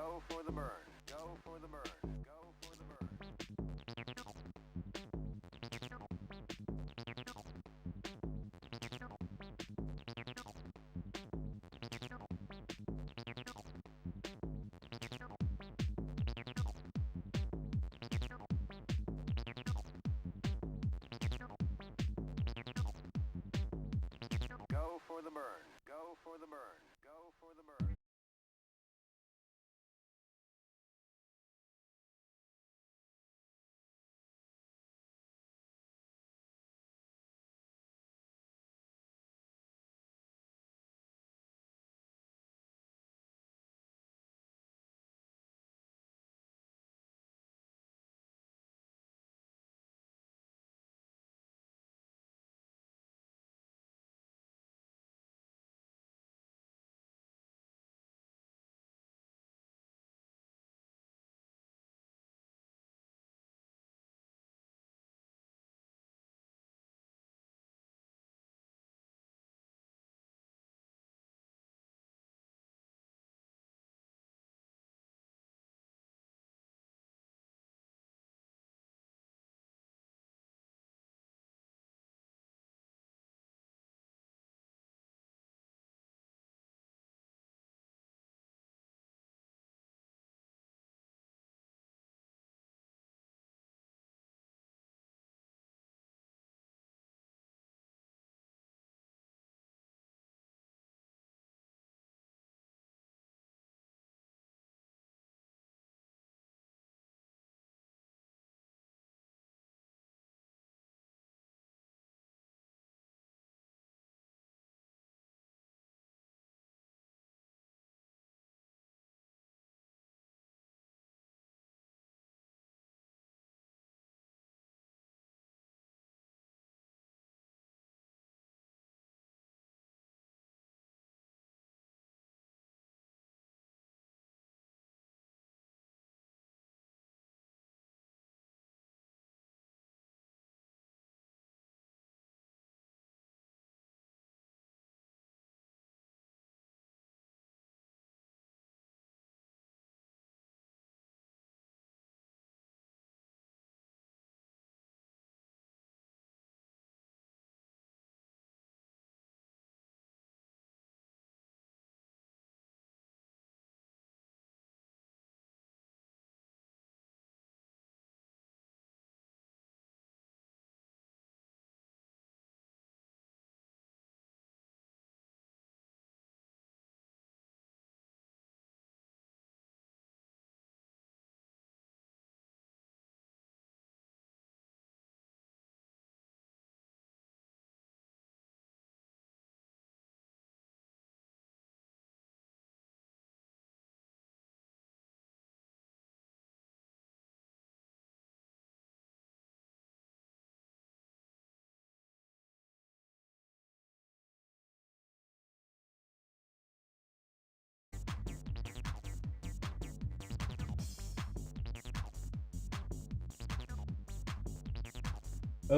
Go for the burn. Go for the burn. Go for the burn. Go for the burn. Go for the burn. Go for the burn.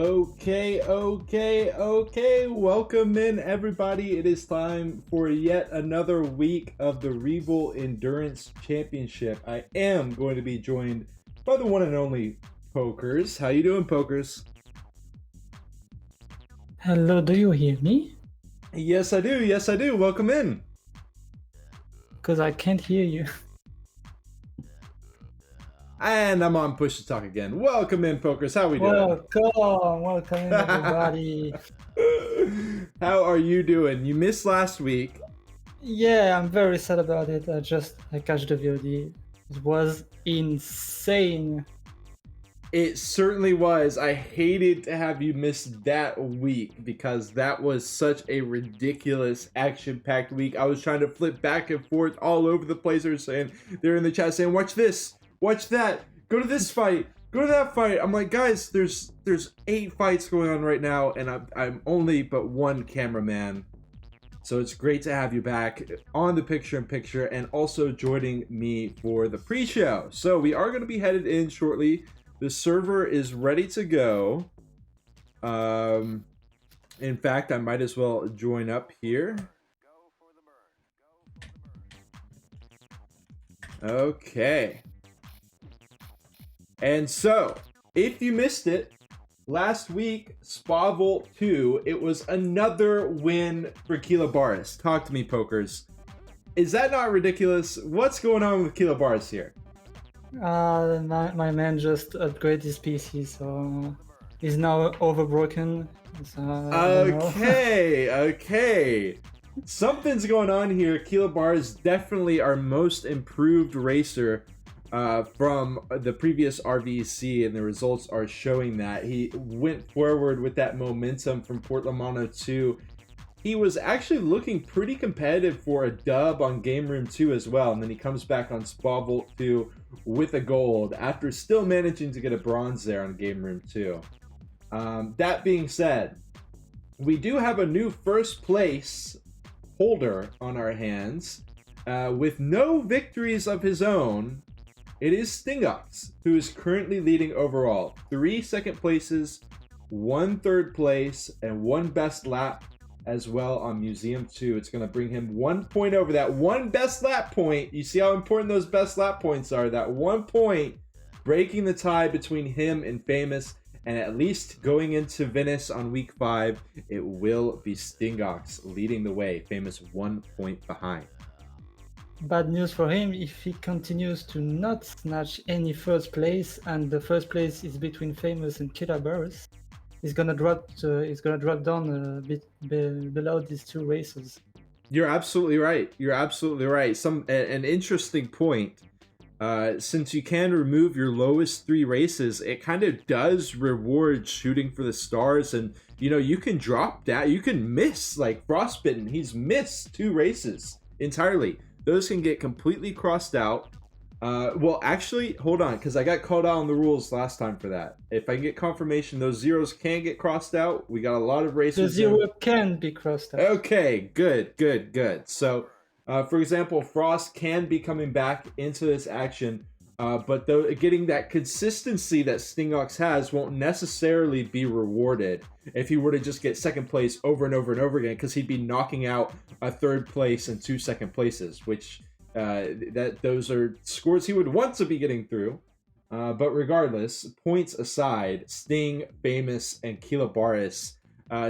Okay. Welcome in, everybody. It is time for yet another week of the Reval Endurance Championship. I am going to be joined by the one and only Pokers. How you doing, Pokers? Hello, do you hear me? Yes, I do. Yes, I do. Welcome in. Because I can't hear you. And I'm on push to talk again. Welcome in, Pokers. How we doing? Welcome in, everybody. How are you doing? You missed last week. Yeah, I'm very sad about it. I catched the VOD. It was insane. It certainly was. I hated to have you miss that week because that was such a ridiculous action-packed week. I was trying to flip back and forth all over the place. They're in the chat saying, "Watch this, watch that, go to this fight, go to that fight." I'm like, guys, there's 8 fights going on right now, and I'm only but one cameraman. So it's great to have you back on the picture-in-picture and also joining me for the pre-show. So we are going to be headed in shortly. The server is ready to go. In fact, I might as well join up here. Okay. And so, if you missed it, last week, Spa Vault 2, it was another win for Kilobaris. Talk to me, pokers. Is that not ridiculous? What's going on with Kilobaris here? My man just upgraded his PC, so he's now overbroken. So, I don't know. Okay. Something's going on here. Kilobar is definitely our most improved racer from the previous RVEC, and the results are showing that. He went forward with that momentum from Port Lamano 2. He was actually looking pretty competitive for a dub on Game Room 2 as well, and then he comes back on Spa Vault 2 with a gold after still managing to get a bronze there on Game Room 2. That being said, we do have a new first place holder on our hands with no victories of his own. It is Stingox, who is currently leading overall. 3 second places, 1 third place, and 1 best lap as well on Museum 2. It's going to bring him 1 point over that 1 best lap point. You see how important those best lap points are. That 1 point breaking the tie between him and Famous. And at least going into Venice on week 5, it will be Stingox leading the way. Famous 1 point behind. Bad news for him if he continues to not snatch any first place, and the first place is between Famous and Kilobaris. He's gonna drop down a bit below these 2 races. You're absolutely right. An interesting point. Since you can remove your lowest 3 races, it kind of does reward shooting for the stars, and you can drop that. You can miss, like Frostbitten. He's missed 2 races entirely. Those can get completely crossed out. Well, actually, hold on, because I got called out on the rules last time for that. If I get confirmation, those zeros can get crossed out. We got a lot of races. The 0 can be crossed out. Okay, good. So, for example, Frost can be coming back into this action, but though getting that consistency that Stingox has won't necessarily be rewarded if he were to just get second place over and over and over again, because he'd be knocking out a third place and 2 second places, which those are scores he would want to be getting through. But regardless, points aside, Sting, Famous, and Kilobaris,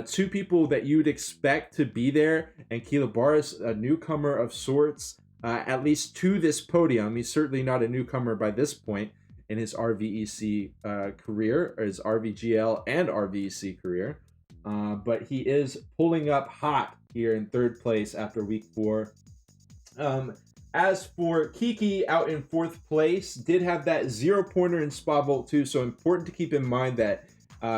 2 people that you'd expect to be there, and Kilobaris, a newcomer of sorts, at least to this podium. He's certainly not a newcomer by this point in his RVEC career, or his RVGL and RVEC career. But he is pulling up hot here in 3rd place after week 4. As for Kiki, out in 4th place, did have that 0-pointer in Spa Vault 2, so important to keep in mind that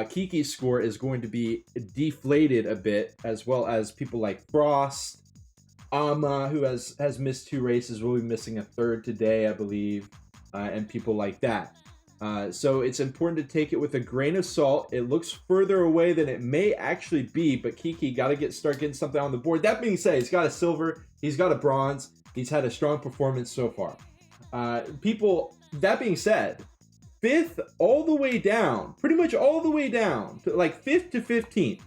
Kiki's score is going to be deflated a bit, as well as people like Frost, Ama, who has missed 2 races, will be missing a 3rd today, I believe, and people like that. So it's important to take it with a grain of salt. It looks further away than it may actually be, but Kiki got to start getting something on the board. That being said, he's got a silver, he's got a bronze, he's had a strong performance so far. That being said, 5th all the way down, pretty much all the way down, to like 5th to 15th,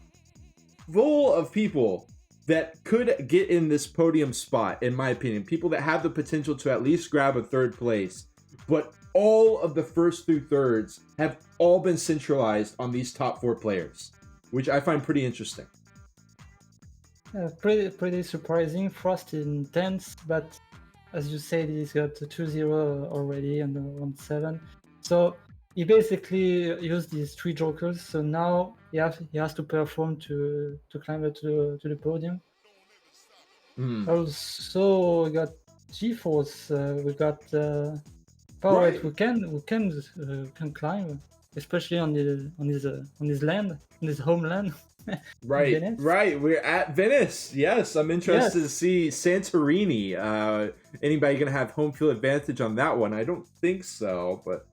full of people that could get in this podium spot, in my opinion. People that have the potential to at least grab a 3rd place, but all of the first through 3rds have all been centralized on these top 4 players, which I find pretty interesting. Pretty surprising. Frost in 10th, but as you said, he's got 2-0 already and 1-7. So he basically used these 3 jokers. So now he has to perform to climb up to the podium. Also, we got G-Force. We got Power who can climb, especially on his land, on his homeland. Right. We're at Venice. Yes, I'm interested to see Santorini. Anybody gonna have home field advantage on that one? I don't think so, but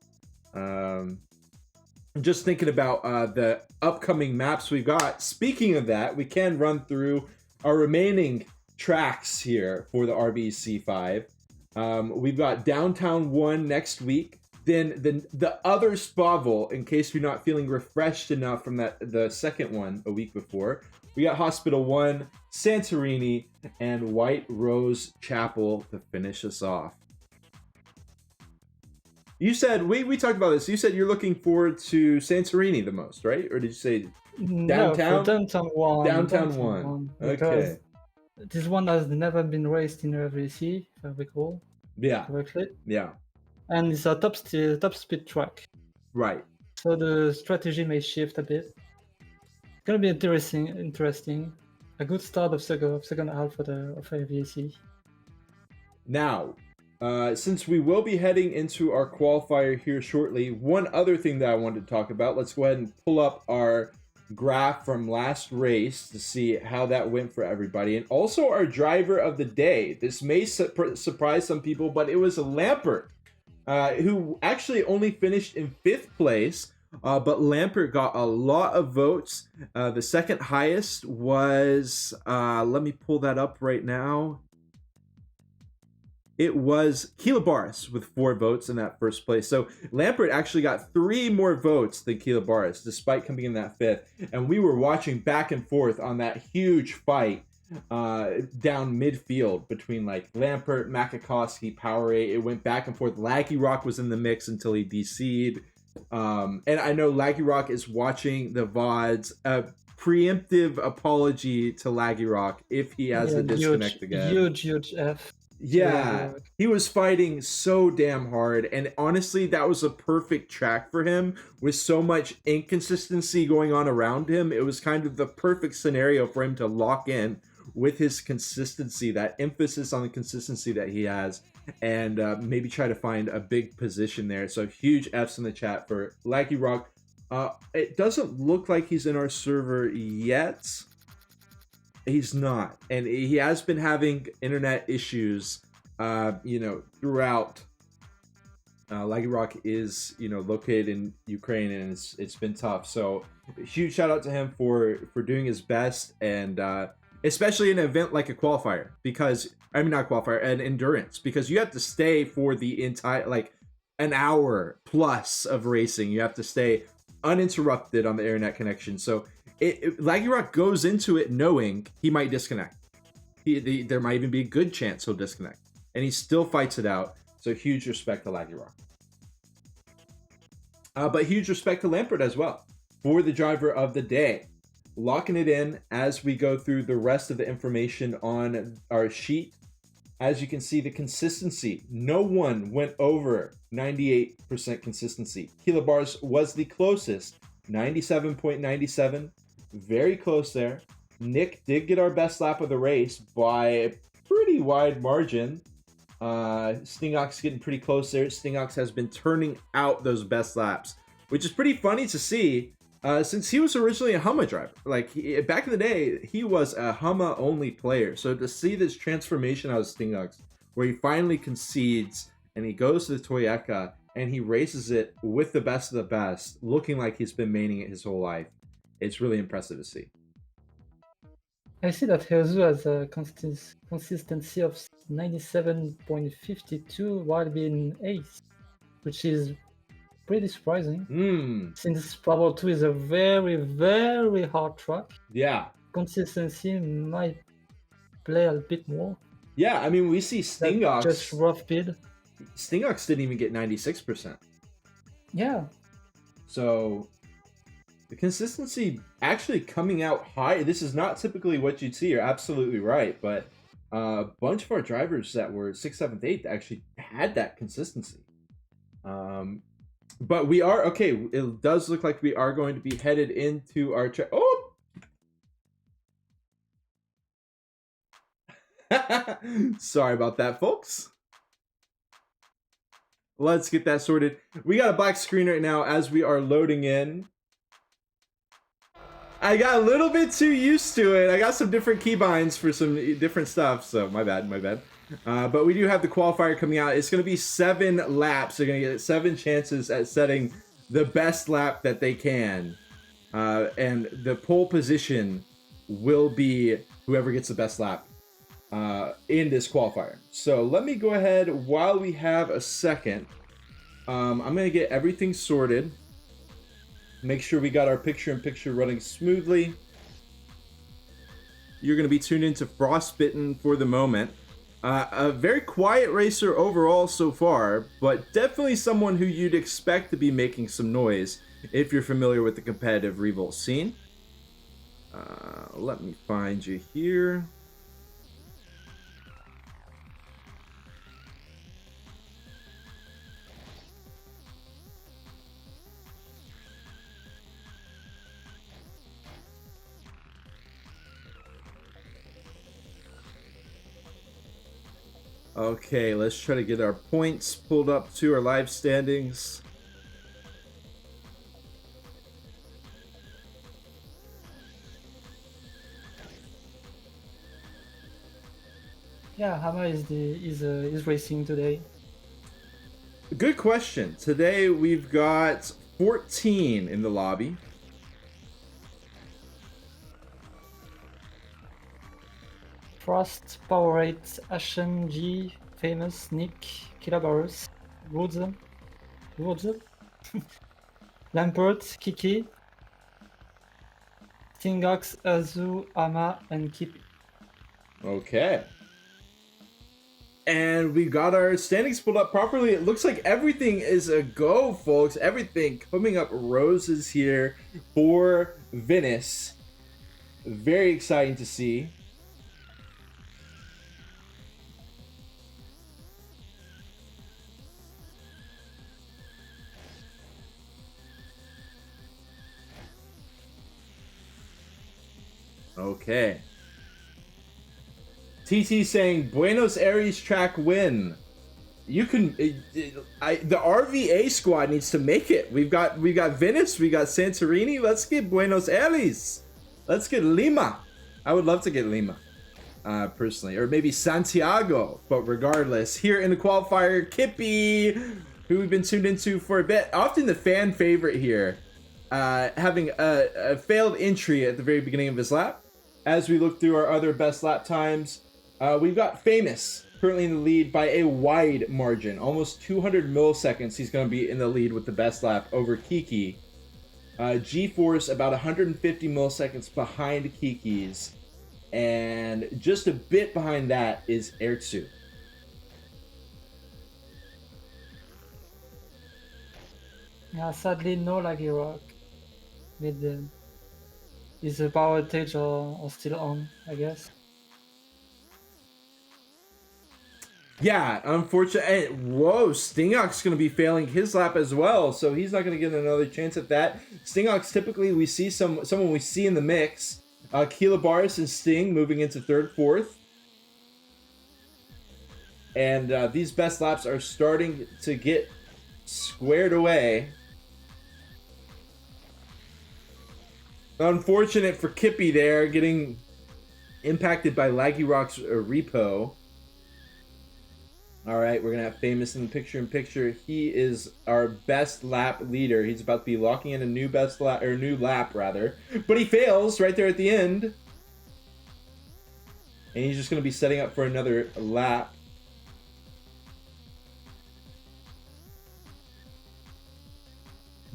I'm just thinking about the upcoming maps we've got. Speaking of that, we can run through our remaining tracks here for the RVEC 5. We've got Downtown 1 next week. Then the other Spa Vault, in case you're not feeling refreshed enough from the second one a week before. We got Hospital 1, Santorini, and White Rose Chapel to finish us off. You said we talked about this. You said you're looking forward to Santorini the most, right? Or did you say No, for downtown? downtown one. Downtown one. Because Okay. this one has never been raced in RVEC, if I recall Yeah. correctly, Yeah. and it's a top speed track. Right. So the strategy may shift a bit. It's gonna be interesting. A good start of second half of RVEC. Now, since we will be heading into our qualifier here shortly, one other thing that I wanted to talk about, let's go ahead and pull up our graph from last race to see how that went for everybody, and also our driver of the day. This may surprise some people, but it was Lampert, who actually only finished in 5th place, but Lampert got a lot of votes. The second highest was, let me pull that up right now. It was Kilabaris with 4 votes in that first place. So Lampert actually got 3 more votes than Kilabaris, despite coming in that 5th. And we were watching back and forth on that huge fight down midfield between like Lampert, Makakowski, Powerade. It went back and forth. Laggy Rock was in the mix until he DC'd. And I know Laggy Rock is watching the VODs. Preemptive apology to Laggy Rock if he has a disconnect again. Huge F. Yeah, he was fighting so damn hard, and honestly, that was a perfect track for him with so much inconsistency going on around him. It was kind of the perfect scenario for him to lock in with his consistency, that emphasis on the consistency that he has, and maybe try to find a big position there. So huge Fs in the chat for Laggy Rock. It doesn't look like he's in our server yet. He's not, and he has been having internet issues, throughout. Laggy Rock is, located in Ukraine, and it's been tough. So, huge shout out to him for doing his best, and especially in an event like a qualifier, not qualifier, an endurance, because you have to stay for the entire an hour plus of racing. You have to stay uninterrupted on the internet connection. So. Laggy Rock goes into it knowing he might disconnect. There might even be a good chance he'll disconnect, and he still fights it out. So huge respect to Laggy Rock. But huge respect to Lampert as well for the driver of the day. Locking it in as we go through the rest of the information on our sheet. As you can see, the consistency. No one went over 98% consistency. Kilobars was the closest, 97.97. Very close there. Nick did get our best lap of the race by a pretty wide margin. Stingox getting pretty close there. Stingox has been turning out those best laps, which is pretty funny to see since he was originally a Humma driver. Back in the day, he was a Humma only player. So to see this transformation out of Stingox, where he finally concedes and he goes to the Toyota and he races it with the best of the best, looking like he's been maining it his whole life. It's really impressive to see. I see that Heozu has a consistency of 97.52 while being 8th, which is pretty surprising. Since Bravo 2 is a very, very hard track. Yeah. Consistency might play a bit more. Yeah, I mean, we see Stingox. Just rough speed. Stingox didn't even get 96%. Yeah. So the consistency actually coming out high. This is not typically what you'd see. You're absolutely right. But a bunch of our drivers that were 6th, 7th, 8th actually had that consistency. But we are, okay, it does look like we are going to be headed into our... Oh! Sorry about that, folks. Let's get that sorted. We got a black screen right now as we are loading in. I got a little bit too used to it. I got some different keybinds for some different stuff, so my bad. But we do have the qualifier coming out. It's going to be 7 laps. They're going to get 7 chances at setting the best lap that they can. And the pole position will be whoever gets the best lap in this qualifier. So let me go ahead while we have a second. I'm going to get everything sorted. Make sure we got our picture-in-picture running smoothly. You're going to be tuned into Frostbitten for the moment. A very quiet racer overall so far, but definitely someone who you'd expect to be making some noise if you're familiar with the competitive revolt scene. Let me find you here. Okay, let's try to get our points pulled up to our live standings. Yeah, Hama is racing today. Good question. Today we've got 14 in the lobby. Frost, Powerade, Ashen, G, Famous, Nick, Killabarus, Woods, Lampert, Kiki, Stingox, Azu, Ama, and Kippy. Okay. And we got our standings pulled up properly. It looks like everything is a go, folks. Everything coming up roses here for Venice. Very exciting to see. Okay. TT saying Buenos Aires track win. You can. The RVA squad needs to make it. We've got Venice. We got Santorini. Let's get Buenos Aires. Let's get Lima. I would love to get Lima, personally, or maybe Santiago. But regardless, here in the qualifier, Kippy, who we've been tuned into for a bit, often the fan favorite here, having a failed entry at the very beginning of his lap. As we look through our other best lap times, we've got Famous currently in the lead by a wide margin. Almost 200 milliseconds he's going to be in the lead with the best lap over Kiki. G-Force about 150 milliseconds behind Kiki's. And just a bit behind that is Ertsu. Yeah, sadly no Laggy Rock. With is the power outage or still on, I guess. Yeah, unfortunately. Whoa, Stingox going to be failing his lap as well, so he's not going to get another chance at that. Stingox, typically we see someone we see in the mix. Killabarus and Sting moving into third, fourth. And these best laps are starting to get squared away. Unfortunate for Kippy there, getting impacted by Laggy Rock's repo. All right, we're going to have Famous in the picture-in-picture. He is our best lap leader. He's about to be locking in a new new lap, rather. But he fails right there at the end. And he's just going to be setting up for another lap.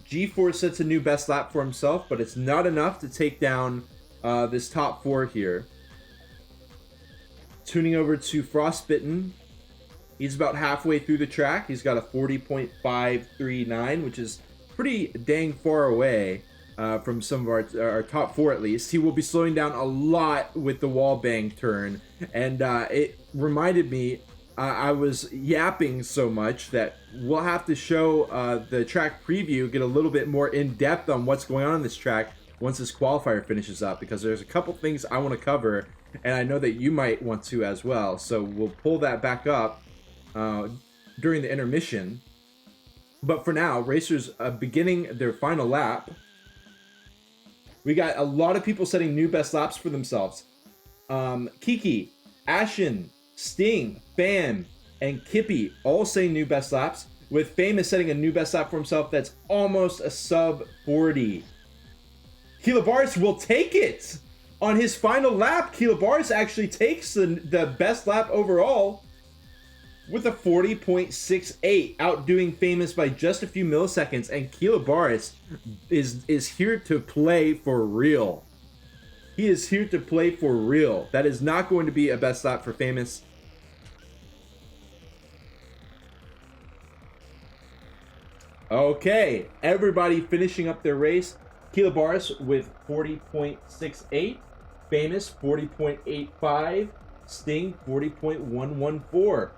G-Force sets a new best lap for himself, but it's not enough to take down this top four here. Tuning over to Frostbitten. He's about halfway through the track. He's got a 40.539, which is pretty dang far away from some of our top four at least. He will be slowing down a lot with the wall bang turn. And it reminded me, I was yapping so much that we'll have to show the track preview, get a little bit more in depth on what's going on in this track once this qualifier finishes up, because there's a couple things I want to cover, and I know that you might want to as well. So we'll pull that back up during the intermission. But for now, racers beginning their final lap. We got a lot of people setting new best laps for themselves. Kiki, Ashen, Sting, Fam, and Kippy all setting new best laps, with Famous setting a new best lap for himself that's almost a sub 40. Killabarus will take it! On his final lap, Killabarus actually takes the best lap overall with a 40.68, outdoing Famous by just a few milliseconds, and Killabarus is here to play for real. He is here to play for real. That is not going to be a best lap for Famous. Okay, everybody finishing up their race. Kilobaris with 40.68, Famous 40.85, Sting 40.114,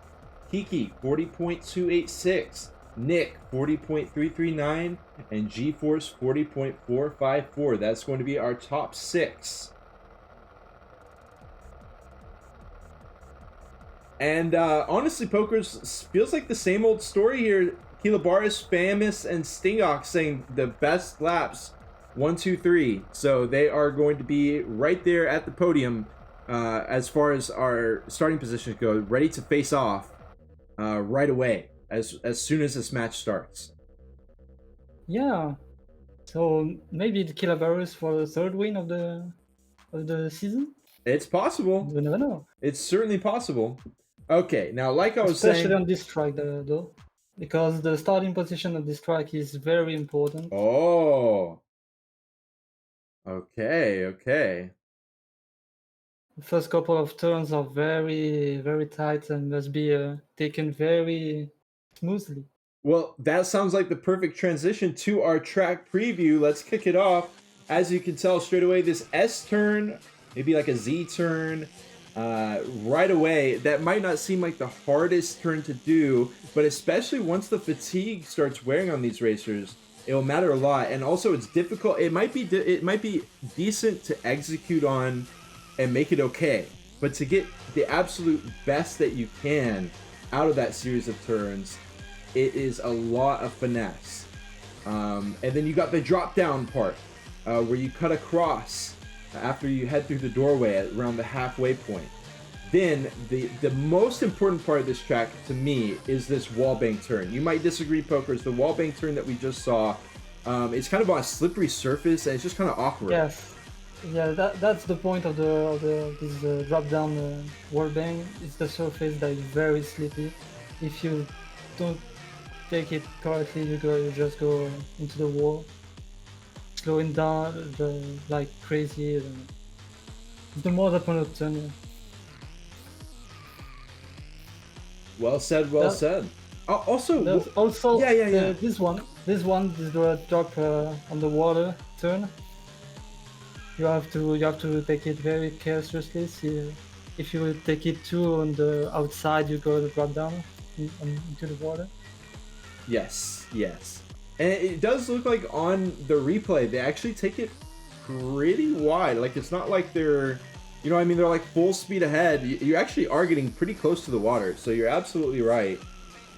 Kiki 40.286, Nick 40.339, and G-Force 40.454. That's going to be our top 6. And honestly, Pokers, feels like the same old story here. Kilobaris, Famous, and Stingox saying the best laps, 1, 2, 3. So they are going to be right there at the podium as far as our starting positions go, ready to face off right away as soon as this match starts. Yeah. So maybe the Kilobaris for the third win of the season. It's possible. You never know. It's certainly possible. Okay, now like I was Especially saying, on this track, though, because the starting position of this track is very important. oh, okay. The first couple of turns are very, very tight and must be taken very smoothly. Well, that sounds like the perfect transition to our track preview. Let's kick it off. As you can tell straight away, this S turn, maybe like a Z turn, right away, that might not seem like the hardest turn to do, but especially once the fatigue starts wearing on these racers, it will matter a lot. And also, it's difficult. It might be decent to execute on and make it okay, but to get the absolute best that you can out of that series of turns, it is a lot of finesse. And then you got the drop down part where you cut across after you head through the doorway at around the halfway point. Then the most important part of this track to me is this wallbang turn. You might disagree, Pokers. The wallbang turn that we just saw, it's kind of on a slippery surface and it's just kind of awkward. Yes. Yeah, that's the point of this drop down wallbang. It's the surface that is very slippery. If you don't take it correctly, you just go into the wall, slowing down like crazy. The more that one of turn. Well said. Well said. Also, yeah. This drop on the water turn. You have to take it very carelessly. See, if you take it too on the outside, you go to drop down into the water. Yes. And it does look like on the replay, they actually take it pretty wide. Like, it's not like they're, they're like full speed ahead. You actually are getting pretty close to the water. So you're absolutely right.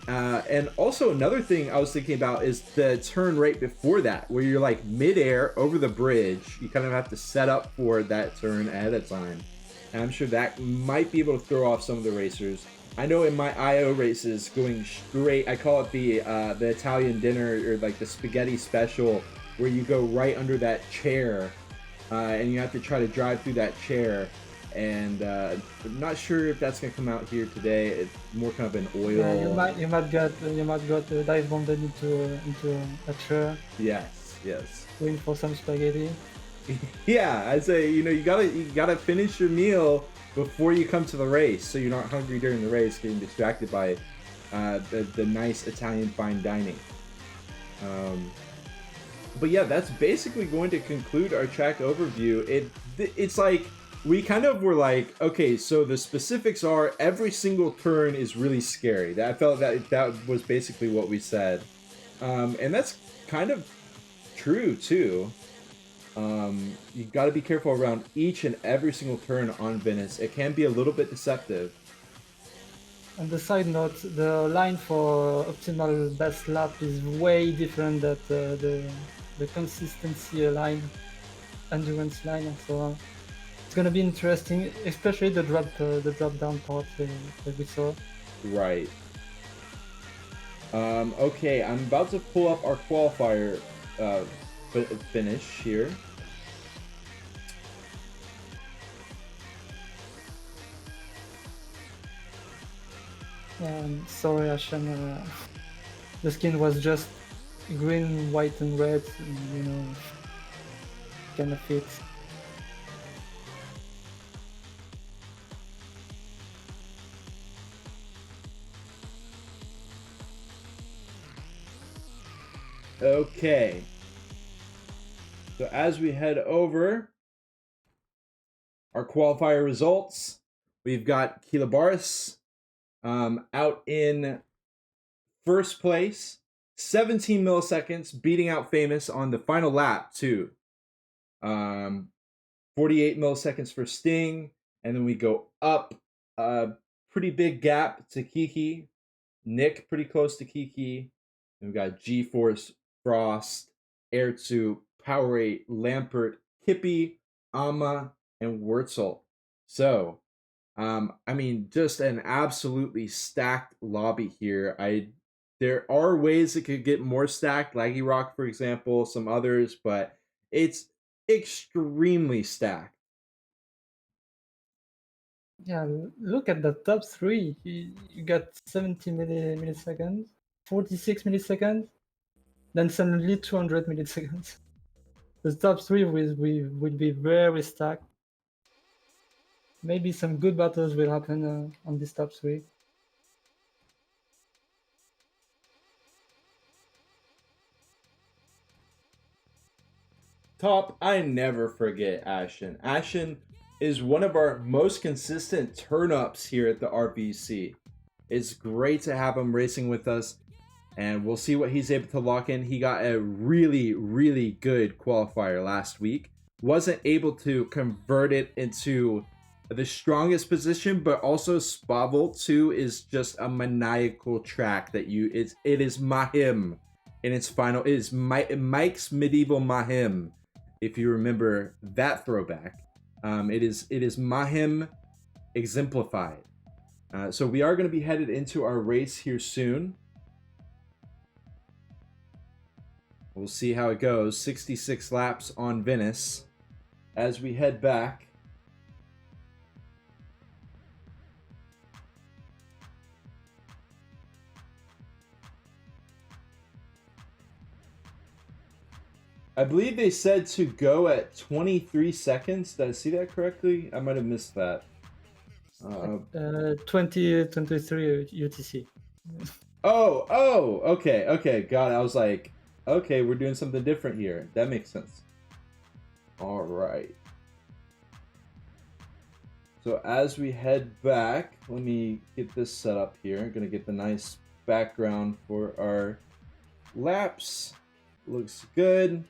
And also another thing I was thinking about is the turn right before that, where you're like midair over the bridge. You kind of have to set up for that turn ahead of time. And I'm sure that might be able to throw off some of the racers. I know in my IO races, going straight, I call it the Italian dinner, or like the spaghetti special, where you go right under that chair, and you have to try to drive through that chair. And I'm not sure if that's gonna come out here today. It's more kind of an oil. Yeah, you might get dive bombed into a chair. Yes. Going for some spaghetti. Yeah, I'd say you gotta finish your meal before you come to the race, so you're not hungry during the race, getting distracted by the nice Italian fine dining. But yeah, that's basically going to conclude our track overview. It's like we kind of were like, okay, so the specifics are every single turn is really scary. I felt that was basically what we said, and that's kind of true too. You got to be careful around each and every single turn on Venice. It can be a little bit deceptive. On the side note, the line for optimal best lap is way different than the consistency line, endurance line. So it's gonna be interesting, especially the drop down part that we saw. Right. Okay, I'm about to pull up our qualifier finish here. Sorry, Ashen. The skin was just green, white, and red. Kind of fit. Okay. So as we head over our qualifier results, we've got Kilabaris out in first place, 17 milliseconds, beating out Famous on the final lap too. 48 milliseconds for Sting, and then we go up a pretty big gap to Kiki. Nick pretty close to Kiki. And we got G-Force, Frost, Airtsu, Powerade, Lampert, Kippy, Ama, and Wurzel. So, I mean, just an absolutely stacked lobby here. There are ways it could get more stacked, Laggy Rock, for example, some others, but it's extremely stacked. Yeah, look at the top three. You got 70 milliseconds, 46 milliseconds, then suddenly 200 milliseconds. The top three would be very stacked. Maybe some good battles will happen on this top three. Top, I never forget Ashen. Ashen is one of our most consistent turn-ups here at the RVEC. It's great to have him racing with us, and we'll see what he's able to lock in. He got a really, really good qualifier last week. Wasn't able to convert it into the strongest position, but also Spavel 2 is just a maniacal track that it is Mahim in its final. It is Mike's Medieval Mahim, if you remember that throwback. It is Mahim exemplified. So we are going to be headed into our race here soon. We'll see how it goes. 66 laps on Venice. As we head back, I believe they said to go at 23 seconds. Did I see that correctly? I might have missed that. 2023 UTC. Okay. God, I was like, okay, we're doing something different here. That makes sense. All right. So as we head back, let me get this set up here. I'm going to get the nice background for our laps. Looks good.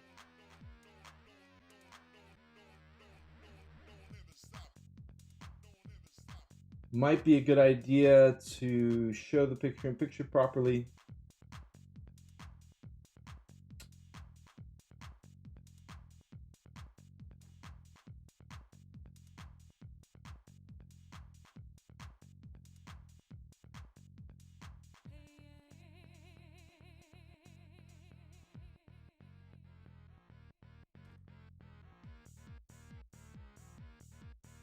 Might be a good idea to show the picture-in-picture properly.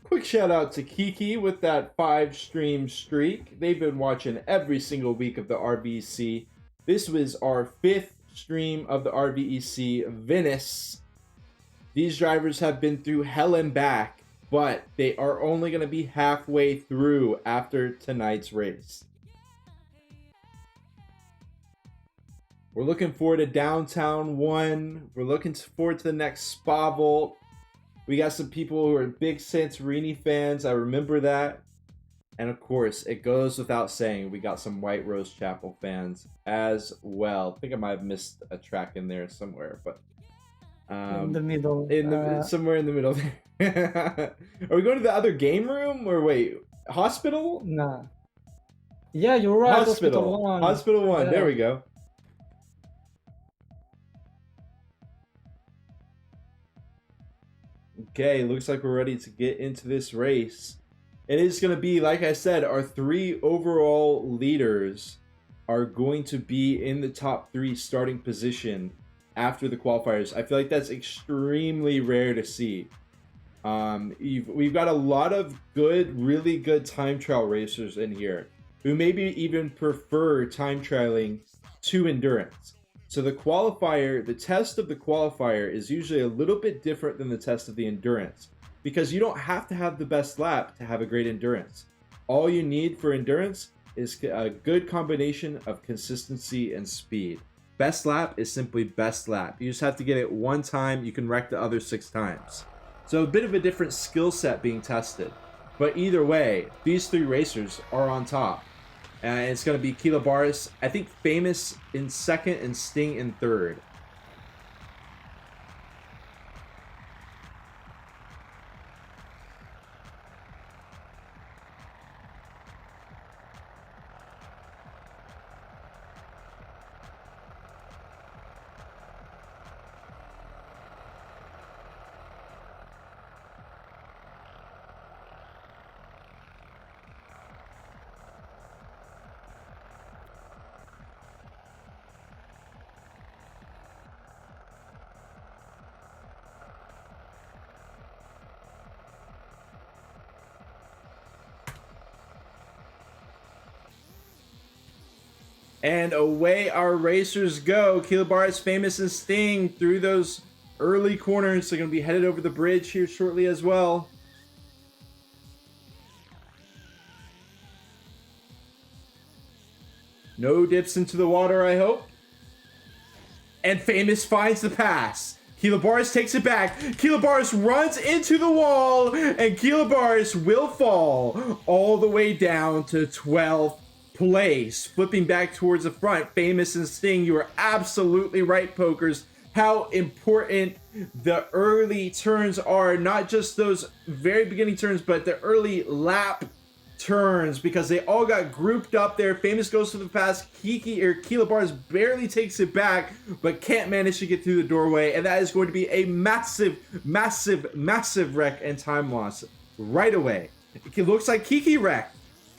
Quick shout out to Kiki with that 5-stream streak. They've been watching every single week of the RVEC. This was our 5th stream of the RVEC Venice. These drivers have been through hell and back, but they are only going to be halfway through after tonight's race. We're looking forward to Downtown 1. We're looking forward to the next Spa Vault. We got some people who are big Santorini fans. I remember that. And of course, it goes without saying, we got some White Rose Chapel fans as well. I think I might have missed a track in there somewhere, but in the middle. Somewhere in the middle there. Are we going to the other game room? Or wait, hospital? Nah. Yeah, you're right. Hospital 1. Hospital 1. Yeah. There we go. Okay, looks like we're ready to get into this race. It is going to be, like I said, our 3 overall leaders are going to be in the top 3 starting position after the qualifiers. I feel like that's extremely rare to see. We've got a lot of really good time trial racers in here who maybe even prefer time trialing to endurance. So the test of the qualifier is usually a little bit different than the test of the endurance, because you don't have to have the best lap to have a great endurance. All you need for endurance is a good combination of consistency and speed. best lap is simply best lap. You just have to get it one time. You can wreck the other 6 times. So a bit of a different skill set being tested. But either way, these 3 racers are on top. And it's going to be Kilobaris, I think Famous in second, and Sting in third. And away our racers go. Kilobaris, Famous, and Sting through those early corners. They're going to be headed over the bridge here shortly as well. No dips into the water, I hope. And Famous finds the pass. Kilobaris takes it back. Kilobaris runs into the wall. And Kilobaris will fall all the way down to 12th place. Flipping back towards the front. Famous and Sting, you are absolutely right, Pokers. How important the early turns are. Not just those very beginning turns, but the early lap turns, because they all got grouped up there. Famous goes to the pass. Kilobaris barely takes it back, but can't manage to get through the doorway, and that is going to be a massive wreck and time loss right away. It looks like Kiki wrecked,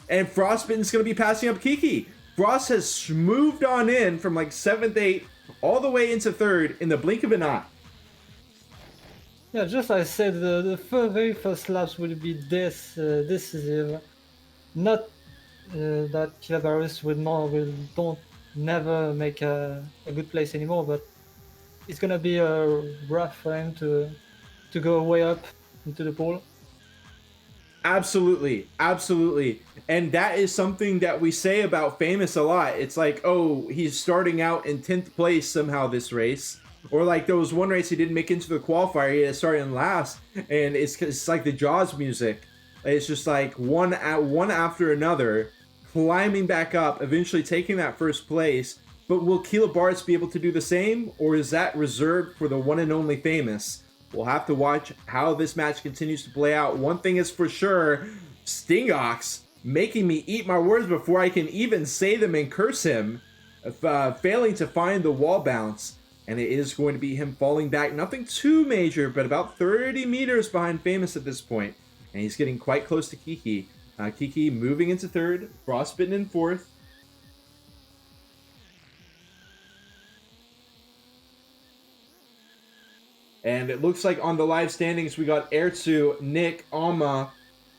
and Frostbitten's going to be passing up Kiki. Frost has moved on in from like 7th, 8th, all the way into 3rd in the blink of an eye. Yeah, just like I said, the very first laps will be decisive. Not that Kilobaris will never make a good place anymore, but it's gonna be rough for him to go way up into the pool. Absolutely. And that is something that we say about Famous a lot. It's like, oh, he's starting out in 10th place somehow this race. Or like there was one race he didn't make into the qualifier, he had started in last, and it's like the Jaws music. It's just like one after another, climbing back up, eventually taking that first place. But will Kilobaris be able to do the same, or is that reserved for the one and only Famous? We'll have to watch how this match continues to play out. One thing is for sure, Stingox making me eat my words before I can even say them and curse him, failing to find the wall bounce. And it is going to be him falling back, nothing too major, but about 30 meters behind Famous at this point. And he's getting quite close to Kiki. Kiki moving into 3rd, Frostbitten in 4th. And it looks like on the live standings, we got Ertzu, Nick, Alma,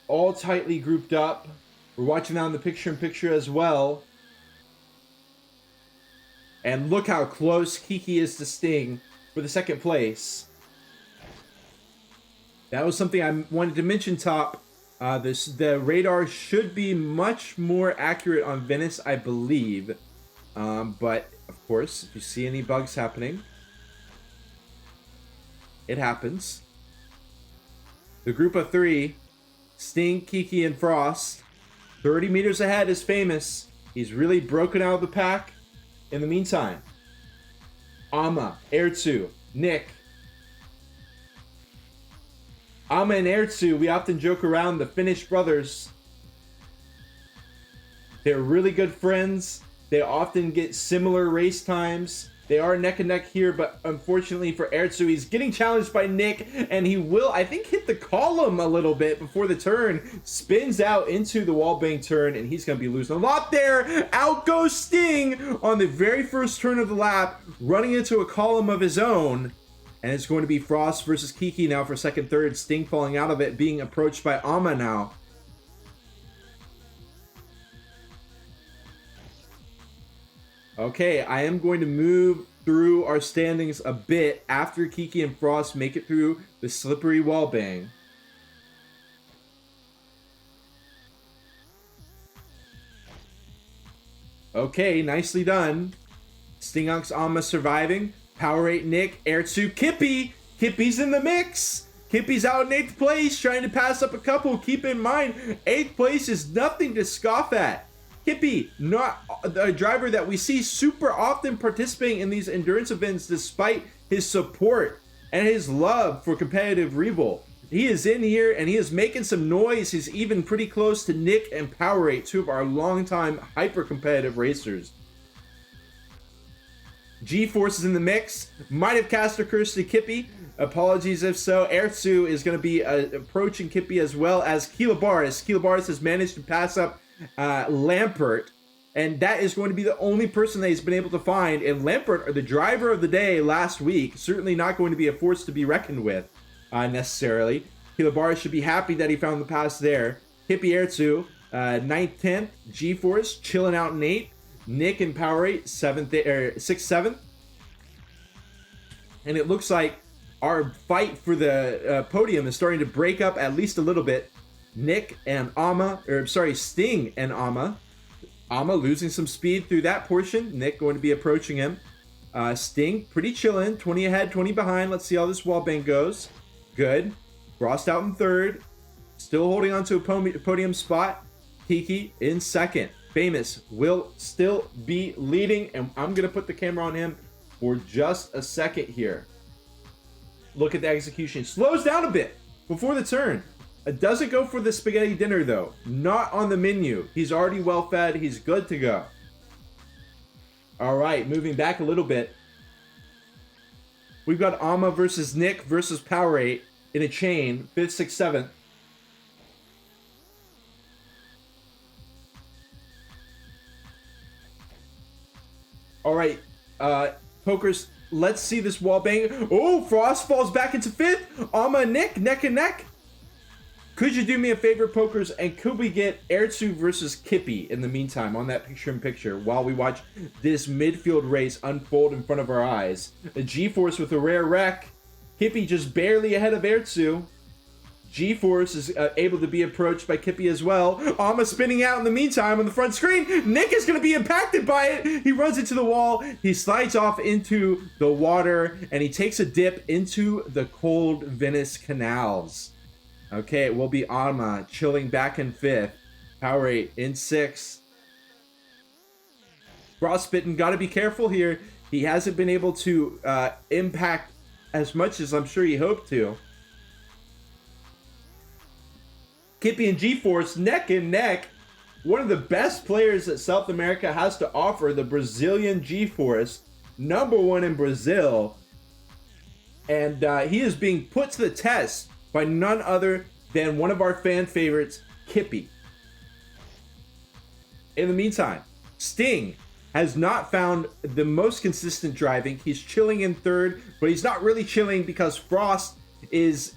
all tightly grouped up. We're watching that on the picture-in-picture as well. And look how close Kiki is to Sting for the 2nd place. That was something I wanted to mention, Top. The radar should be much more accurate on Venice, I believe. But, of course, if you see any bugs happening, it happens. The group of 3, Sting, Kiki, and Frost. 30 meters ahead is Famous. He's really broken out of the pack. In the meantime, Ama, Ertzu, Nick. Ama and Ertzu, we often joke around the Finnish brothers. They're really good friends. They often get similar race times. They are neck and neck here, but unfortunately for Ertzu, he's getting challenged by Nick, and he will, I think, hit the column a little bit before the turn. Spins out into the wallbang turn, and he's going to be losing a lot there. Out goes Sting on the very first turn of the lap, running into a column of his own. And it's going to be Frost versus Kiki now for 2nd, 3rd. Sting falling out of it, being approached by Ama now. Okay, I am going to move through our standings a bit after Kiki and Frost make it through the slippery wallbang. Okay, nicely done. Stingunks Alma surviving. Powerade Nick, Air2, Kippy. Kippy's in the mix. Kippy's out in 8th place, trying to pass up a couple. Keep in mind, 8th place is nothing to scoff at. Kippy, not a driver that we see super often participating in these endurance events despite his support and his love for competitive Revolt. He is in here and he is making some noise. He's even pretty close to Nick and Powerade, two of our longtime hyper-competitive racers. G-Force is in the mix. Might have cast a curse to Kippy. Apologies if so. Airtsu is going to be approaching Kippy as well as Kilabaris. Kilabaris has managed to pass up Lampert, and that is going to be the only person that he's been able to find. And Lampert, the driver of the day last week, certainly not going to be a force to be reckoned with necessarily. Kilabaris should be happy that he found the pass there. Kippy Airtsu, 9th, 10th. G-Force chilling out in 8th. Nick and Powerade 7th, 6th, 7th. And it looks like our fight for the podium is starting to break up at least a little bit. Nick and Sting and Ama. Ama losing some speed through that portion. Nick going to be approaching him. Sting pretty chillin', 20 ahead, 20 behind. Let's see how this wallbang goes. Good. Frost out in 3rd. Still holding on to a podium spot. Kiki in 2nd. Famous will still be leading, and I'm going to put the camera on him for just a second here. Look at the execution. Slows down a bit before the turn. It doesn't go for the spaghetti dinner, though. Not on the menu. He's already well fed. He's good to go. All right, moving back a little bit. We've got Ama versus Nick versus Powerade in a chain. 5th, 6th, 7th. All right, Pokers, let's see this wall bang. Oh, Frost falls back into 5th. Ama and Nick, neck and neck. Could you do me a favor, Pokers, and could we get Airtsu versus Kippy in the meantime on that picture-in-picture while we watch this midfield race unfold in front of our eyes? A G-Force with a rare wreck. Kippy just barely ahead of Airtsu. G-Force is able to be approached by Kippy as well. Ama spinning out in the meantime on the front screen. Nick is going to be impacted by it. He runs into the wall. He slides off into the water, and he takes a dip into the cold Venice canals. Okay, it will be Ama chilling back in 5th. Powerade in 6th. Frostbitten, got to be careful here. He hasn't been able to impact as much as I'm sure he hoped to. Kippy and G-Force neck and neck. One of the best players that South America has to offer, the Brazilian G-Force, #1 in Brazil. And he is being put to the test by none other than one of our fan favorites, Kippy. In the meantime, Sting has not found the most consistent driving. He's chilling in 3rd, but he's not really chilling because Frost is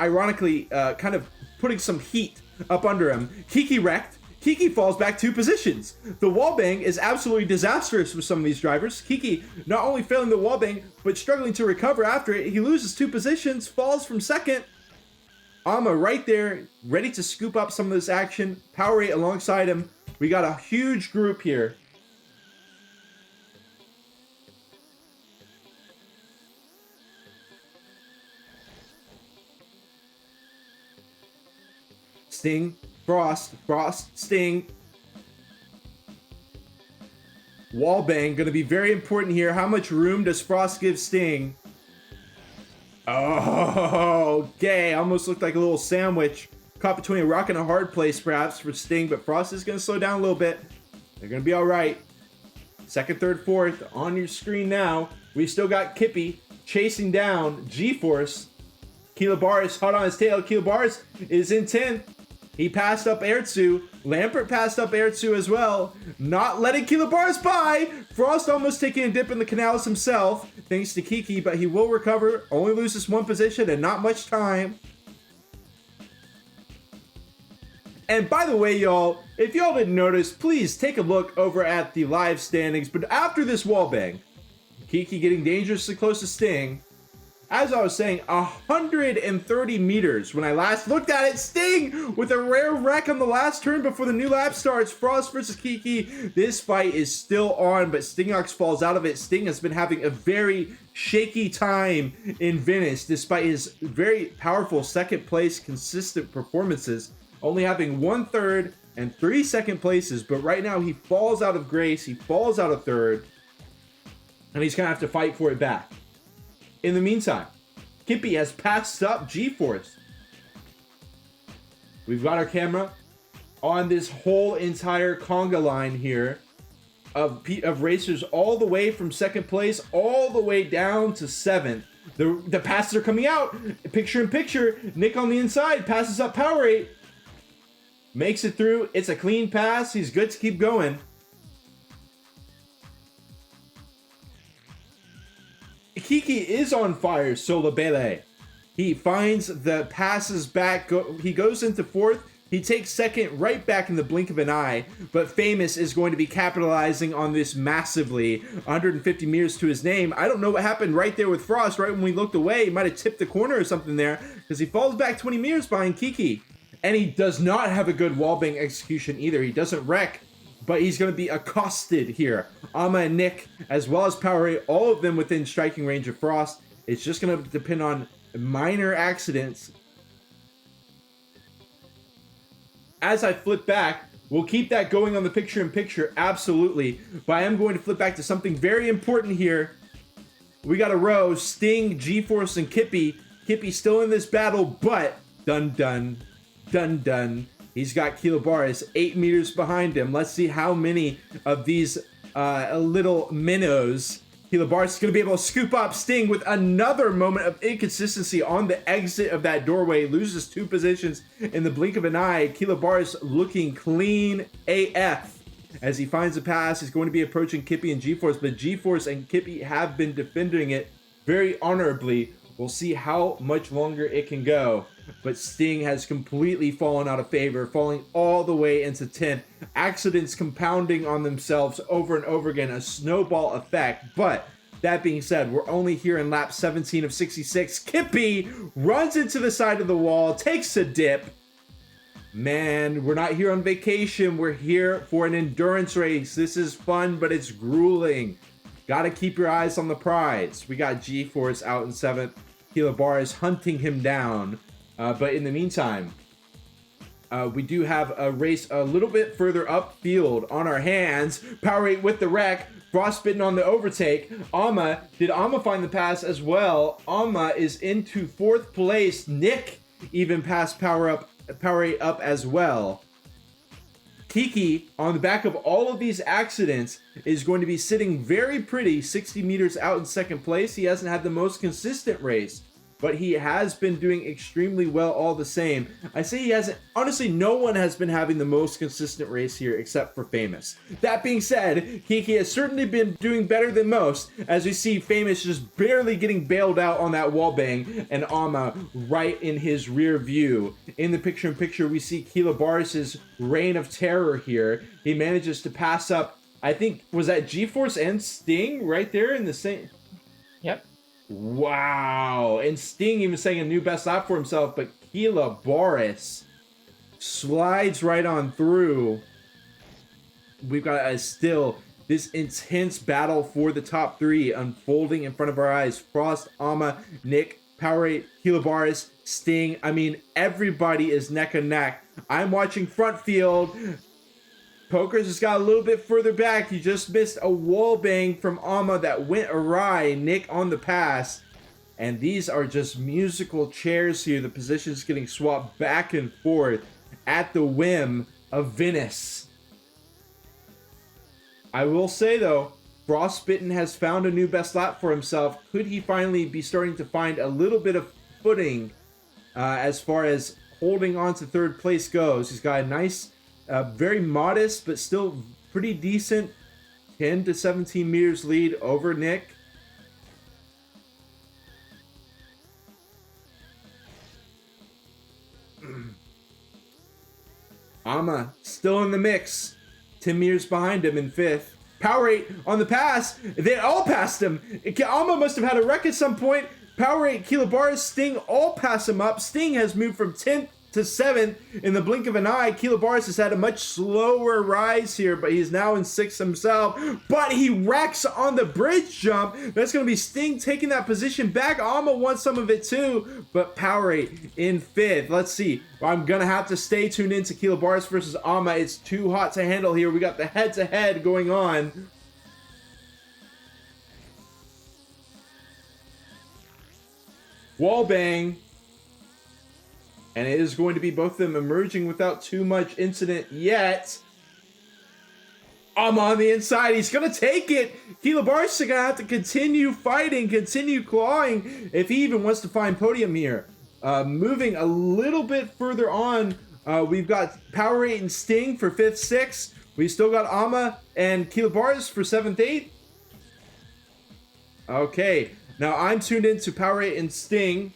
ironically kind of putting some heat up under him. Kiki wrecked. Kiki falls back 2 positions. The wallbang is absolutely disastrous for some of these drivers. Kiki not only failing the wallbang, but struggling to recover after it. He loses 2 positions, falls from 2nd. Ama right there, ready to scoop up some of this action. Powerade alongside him. We got a huge group here. Sting, Frost, Sting. Wallbang, going to be very important here. How much room does Frost give Sting? Oh, okay. Almost looked like a little sandwich. Caught between a rock and a hard place, perhaps, for Sting, but Frost is going to slow down a little bit. They're going to be all right. 2nd, 3rd, 4th on your screen now. We still got Kippy chasing down G-Force. Kilabaris hot on his tail. Kilabaris is in 10th. He passed up Airtsu. Lampert passed up Airtsu as well. Not letting Kilabaris by. Frost almost taking a dip in the canals himself, thanks to Kiki, but he will recover. Only loses 1 position and not much time. And by the way, y'all, if y'all didn't notice, please take a look over at the live standings. But after this wallbang, Kiki getting dangerously close to Sting. as I was saying, 130 meters. When I last looked at it, Sting with a rare wreck on the last turn before the new lap starts. Frost versus Kiki. This fight is still on, but Stingox falls out of it. Sting has been having a very shaky time in Venice, despite his very powerful second place consistent performances, only having 1/3 and 3 second places. But right now he falls out of grace, he falls out of third, and he's gonna have to fight for it back. In the meantime, Kippy has passed up G-Force. We've got our camera on this whole entire conga line here of racers, all the way from second place all the way down to 7th. The passes are coming out, picture in picture. Nick on the inside passes up Powerade, makes it through. It's a clean pass. He's good to keep going. Kiki is on fire, Solabele. He finds the passes back. He goes into 4th. He takes 2nd right back in the blink of an eye. But Famous is going to be capitalizing on this massively. 150 meters to his name. I don't know what happened right there with Frost. Right when we looked away, he might have tipped the corner or something there, because he falls back 20 meters behind Kiki. And he does not have a good wallbang execution either. He doesn't wreck, but he's going to be accosted here. Ama and Nick, as well as Powerade, all of them within striking range of Frost. It's just going to depend on minor accidents. As I flip back, we'll keep that going on the picture-in-picture, absolutely. But I am going to flip back to something very important here. We got a row, Sting, G-Force, and Kippy. Kippy still in this battle, but dun-dun, dun-dun. He's got Kilobaris 8 meters behind him. Let's see how many of these little minnows Kilobaris is going to be able to scoop up. Sting with another moment of inconsistency on the exit of that doorway. Loses 2 positions in the blink of an eye. Kilobaris looking clean AF. As he finds the pass, he's going to be approaching Kippy and G-Force, but G-Force and Kippy have been defending it very honorably. We'll see how much longer it can go. But Sting has completely fallen out of favor, falling all the way into 10th. Accidents compounding on themselves over and over again, a snowball effect. But that being said, we're only here in lap 17 of 66. Kippy runs into the side of the wall, takes a dip. Man, we're not here on vacation. We're here for an endurance race. This is fun, but it's grueling. Gotta keep your eyes on the prize. We got G-Force out in 7th. Kilobaris hunting him down. But in the meantime, we do have a race a little bit further upfield on our hands. Powerade with the wreck. Frostbitten on the overtake. Did Ama find the pass as well? Ama is into 4th place. Nick even passed Powerade up as well. Kiki, on the back of all of these accidents, is going to be sitting very pretty 60 meters out in 2nd place. He hasn't had the most consistent race, but he has been doing extremely well all the same. I say he hasn't. Honestly, no one has been having the most consistent race here except for Famous. That being said, Kiki has certainly been doing better than most, as we see Famous just barely getting bailed out on that wallbang, and Ama right in his rear view. In the picture-in-picture, we see Kilobaris' reign of terror here. He manages to pass up, I think, was that G-Force and Sting right there in the same... Yep. Wow. And Sting even saying a new best lap for himself, but Kilobaris slides right on through. We've got still this intense battle for the top 3 unfolding in front of our eyes. Frost, Ama, Nick, Powerade, Kilobaris, Sting. I mean, everybody is neck and neck. I'm watching front field. Pokers just got a little bit further back. He just missed a wall bang from Ama that went awry. Nick on the pass. And these are just musical chairs here. The positions getting swapped back and forth at the whim of Venice. I will say though, Frostbitten has found a new best lap for himself. Could he finally be starting to find a little bit of footing as far as holding on to 3rd place goes? He's got a nice... very modest, but still pretty decent 10 to 17 meters lead over Nick. Ama still in the mix. 10 meters behind him in 5th. Powerade on the pass. They all passed him. Ama must have had a wreck at some point. Powerade, Kilobars, Sting all pass him up. Sting has moved from 10th to 7th in the blink of an eye. Kilobars has had a much slower rise here, but he's now in 6th himself. But he wrecks on the bridge jump. That's going to be Sting taking that position back. Alma wants some of it too, but Powerade in 5th. Let's see. I'm going to have to stay tuned into Kilobars versus Alma. It's too hot to handle here. We got the head-to-head going on. Wall bang. And it is going to be both of them emerging without too much incident yet. I'm on the inside. He's going to take it. Kilobars is going to have to continue fighting, continue clawing if he even wants to find podium here. Moving a little bit further on, we've got Powerade and Sting for 5th, 6th. We still got Ama and Kilobars for 7th, 8th. Okay. Now I'm tuned into Powerade and Sting.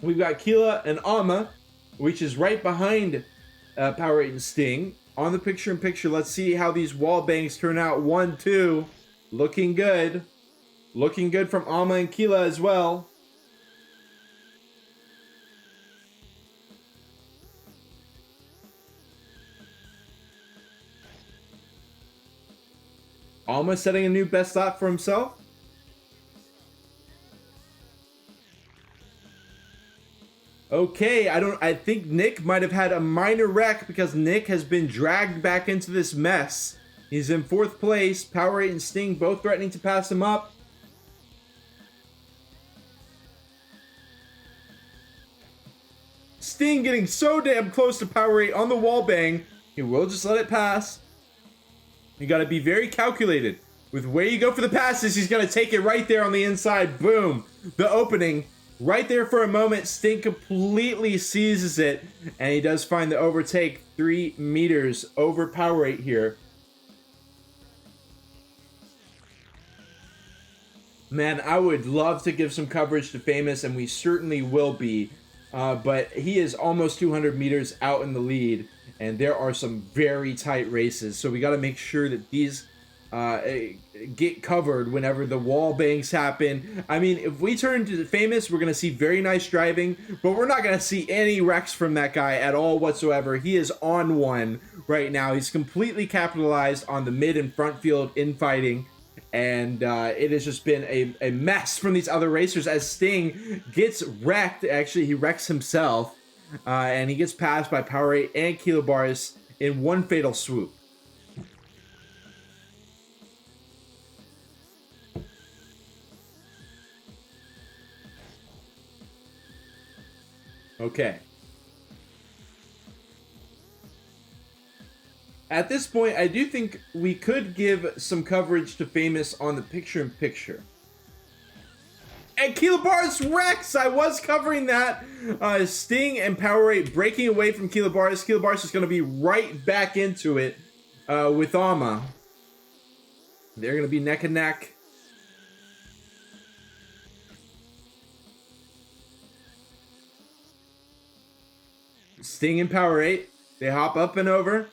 We've got Keela and Ama, which is right behind Powerade and Sting. On the picture-in-picture, let's see how these wall bangs turn out. 1, 2. Looking good. Looking good from Ama and Keela as well. Ama setting a new best lap for himself. Okay, I think Nick might have had a minor wreck because Nick has been dragged back into this mess. He's in 4th place. Powerade and Sting both threatening to pass him up. Sting getting so damn close to Powerade on the wall bang. He will just let it pass. You got to be very calculated with where you go for the passes. He's going to take it right there on the inside. Boom. The opening. Right there for a moment, Sting completely seizes it, and he does find the overtake 3 meters over Powerade here. Man, I would love to give some coverage to Famous, and we certainly will be, but he is almost 200 meters out in the lead, and there are some very tight races, so we got to make sure that these get covered whenever the wall bangs happen. I mean, if we turn to Famous, we're going to see very nice driving, but we're not going to see any wrecks from that guy at all whatsoever. He is on one right now. He's completely capitalized on the mid and front field infighting, and it has just been a mess from these other racers as Sting gets wrecked. Actually, he wrecks himself, and he gets passed by Powerade and Kilobars in one fatal swoop. Okay. At this point, I do think we could give some coverage to Famous on the picture-in-picture. And Kilobars wrecks! I was covering that. Sting and Powerade breaking away from Kilobars. Kilobars is going to be right back into it with Ama. They're going to be neck and neck. Sting and Powerade, they hop up and over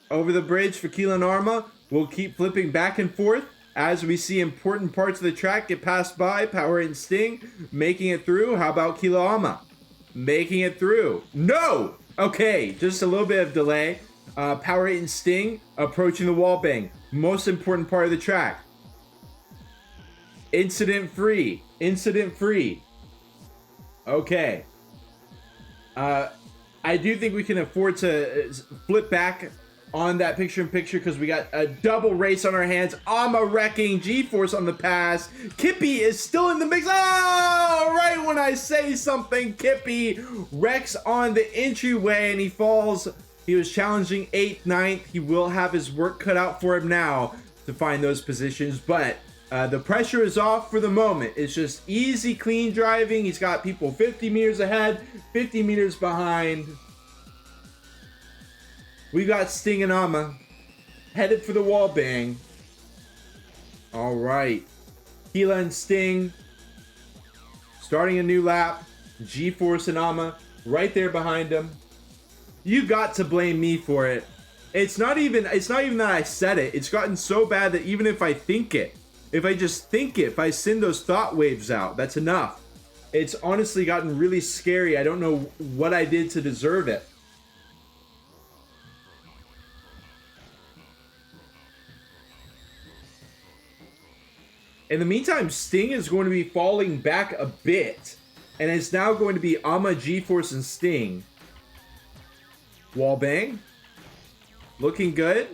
the bridge for Keela and Arma. We'll keep flipping back and forth as we see important parts of the track get passed by. Powerade and Sting making it through. How about Keela Arma making it through? No! Okay, just a little bit of delay. Powerade and Sting approaching the wall bang. Most important part of the track. Incident free. Incident free. Okay. I do think we can afford to flip back on that picture-in-picture because we got a double race on our hands. Ama wrecking, G-Force on the pass. Kippy is still in the mix. Oh, right when I say something, Kippy wrecks on the entryway and he falls. He was challenging 8th, 9th. He will have his work cut out for him now to find those positions, but the pressure is off for the moment. It's just easy, clean driving. He's got people 50 meters ahead, 50 meters behind. We got Sting and Ama headed for the wall bang. All right. Keela and Sting starting a new lap. G-Force and Ama right there behind him. You got to blame me for it. It's not even that I said it. It's gotten so bad that even if I think it, if I just think it, if I send those thought waves out, that's enough. It's honestly gotten really scary. I don't know what I did to deserve it. In the meantime, Sting is going to be falling back a bit. And it's now going to be Ama, G-Force, and Sting. Wallbang. Looking good.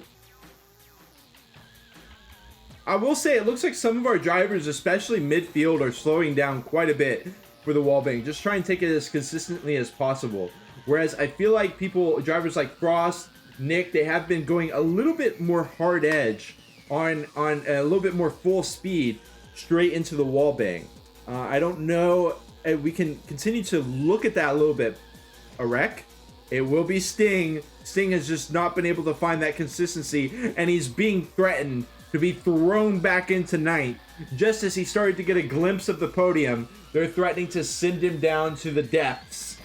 I will say it looks like some of our drivers, especially midfield, are slowing down quite a bit for the wallbang. Just try and take it as consistently as possible. Whereas I feel like drivers like Frost, Nick, they have been going a little bit more hard edge on a little bit more full speed straight into the wallbang. I don't know. We can continue to look at that a little bit. RVEC. It will be Sting. Sting has just not been able to find that consistency, and he's being threatened to be thrown back into ninth. Just as he started to get a glimpse of the podium, they're threatening to send him down to the depths.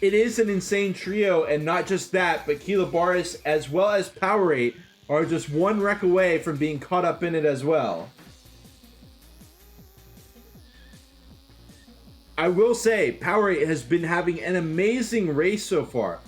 It is an insane trio, and not just that, but Kilobaris as well as Powerade are just one wreck away from being caught up in it as well. I will say, Powerade has been having an amazing race so far.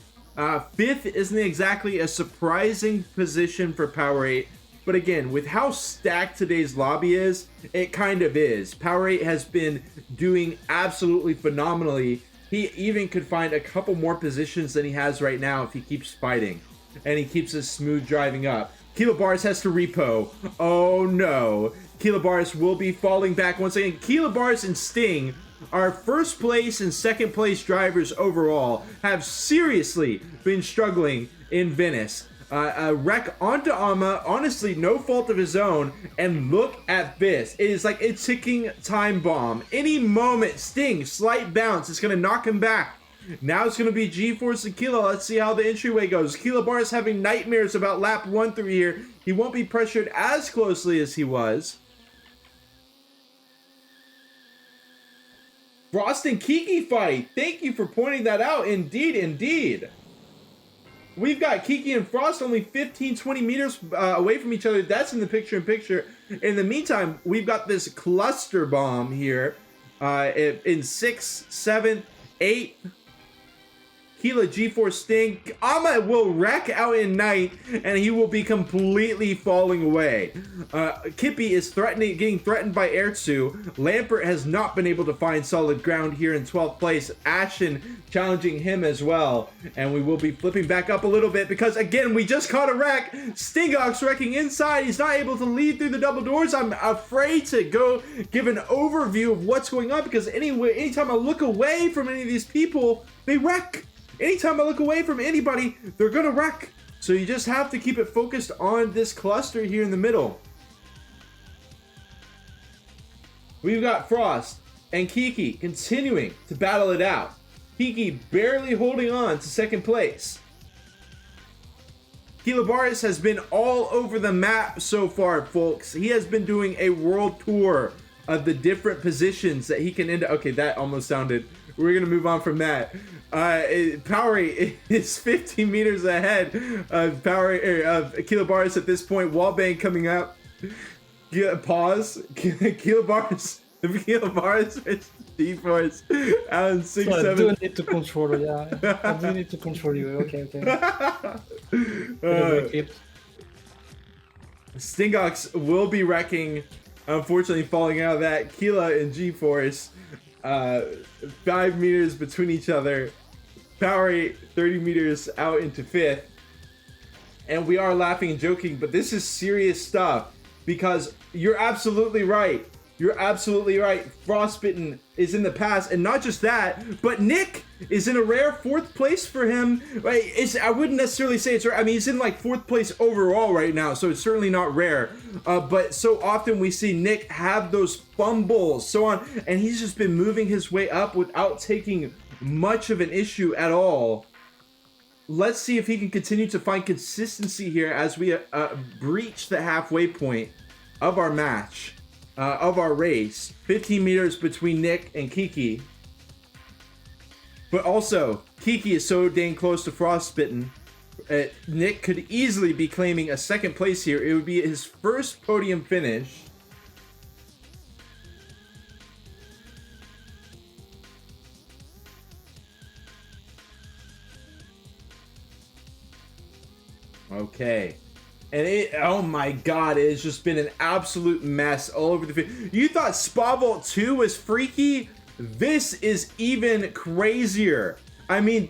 Fifth isn't exactly a surprising position for Powerade, but again, with how stacked today's lobby is, it kind of is. Powerade has been doing absolutely phenomenally. He even could find a couple more positions than he has right now if he keeps fighting. And he keeps his smooth driving up. Kilobaris has to repo. Oh no. Kilobaris will be falling back once again. Kilobaris and Sting, our first place and second place drivers overall, have seriously been struggling in Venice. Wreck onto Ama, honestly no fault of his own, and look at this. It is like a ticking time bomb. Any moment, Sting, slight bounce, it's going to knock him back. Now it's going to be G-Force and Kilo. Let's see how the entryway goes. Kilobar is having nightmares about lap 1 through here. He won't be pressured as closely as he was. Frost and Kiki fight. Thank you for pointing that out. Indeed, indeed. We've got Kiki and Frost only 15-20 meters away from each other. That's in the picture-in-picture. In the meantime, we've got this cluster bomb here in 6th, 7th, 8th. Kila, G-Force, Sting. Ama will wreck out in 9th, and he will be completely falling away. Kippy is getting threatened by Ertsu. Lampert has not been able to find solid ground here in 12th place. Ashen challenging him as well. And we will be flipping back up a little bit because, again, we just caught a wreck. Stingox wrecking inside. He's not able to lead through the double doors. I'm afraid to go give an overview of what's going on because anytime I look away from any of these people, they wreck. Anytime I look away from anybody, they're gonna wreck. So you just have to keep it focused on this cluster here in the middle. We've got Frost and Kiki continuing to battle it out. Kiki barely holding on to second place. Kilobaris has been all over the map so far, folks. He has been doing a world tour of the different positions that he can end up. Okay, that almost sounded... We're going to move on from that. Powerade is 15 meters ahead of Kilobaris at this point. Wallbang coming up. Pause. Kilobaris versus G-Force out in 6, 7. I do need to control you, yeah. I do need to control you. Okay. Stingox will be wrecking, unfortunately falling out of that. Kila and G-Force 5 meters between each other. Powerade 30 meters out into 5th. And we are laughing and joking, but this is serious stuff because you're absolutely right. You're absolutely right. Frostbitten is in the past, and not just that, but Nick is in a rare 4th place for him. Right? I wouldn't necessarily say it's rare. I mean, he's in like 4th place overall right now, so it's certainly not rare. But so often we see Nick have those fumbles, so on, and he's just been moving his way up without taking much of an issue at all. Let's see if he can continue to find consistency here as we breach the halfway point of our match. Of our race. 15 meters between Nick and Kiki. But also, Kiki is so dang close to Frostbitten. Nick could easily be claiming a second place here. It would be his first podium finish. Okay. And oh my god, it has just been an absolute mess all over the field. You thought Spa Vault 2 was freaky? This is even crazier. I mean,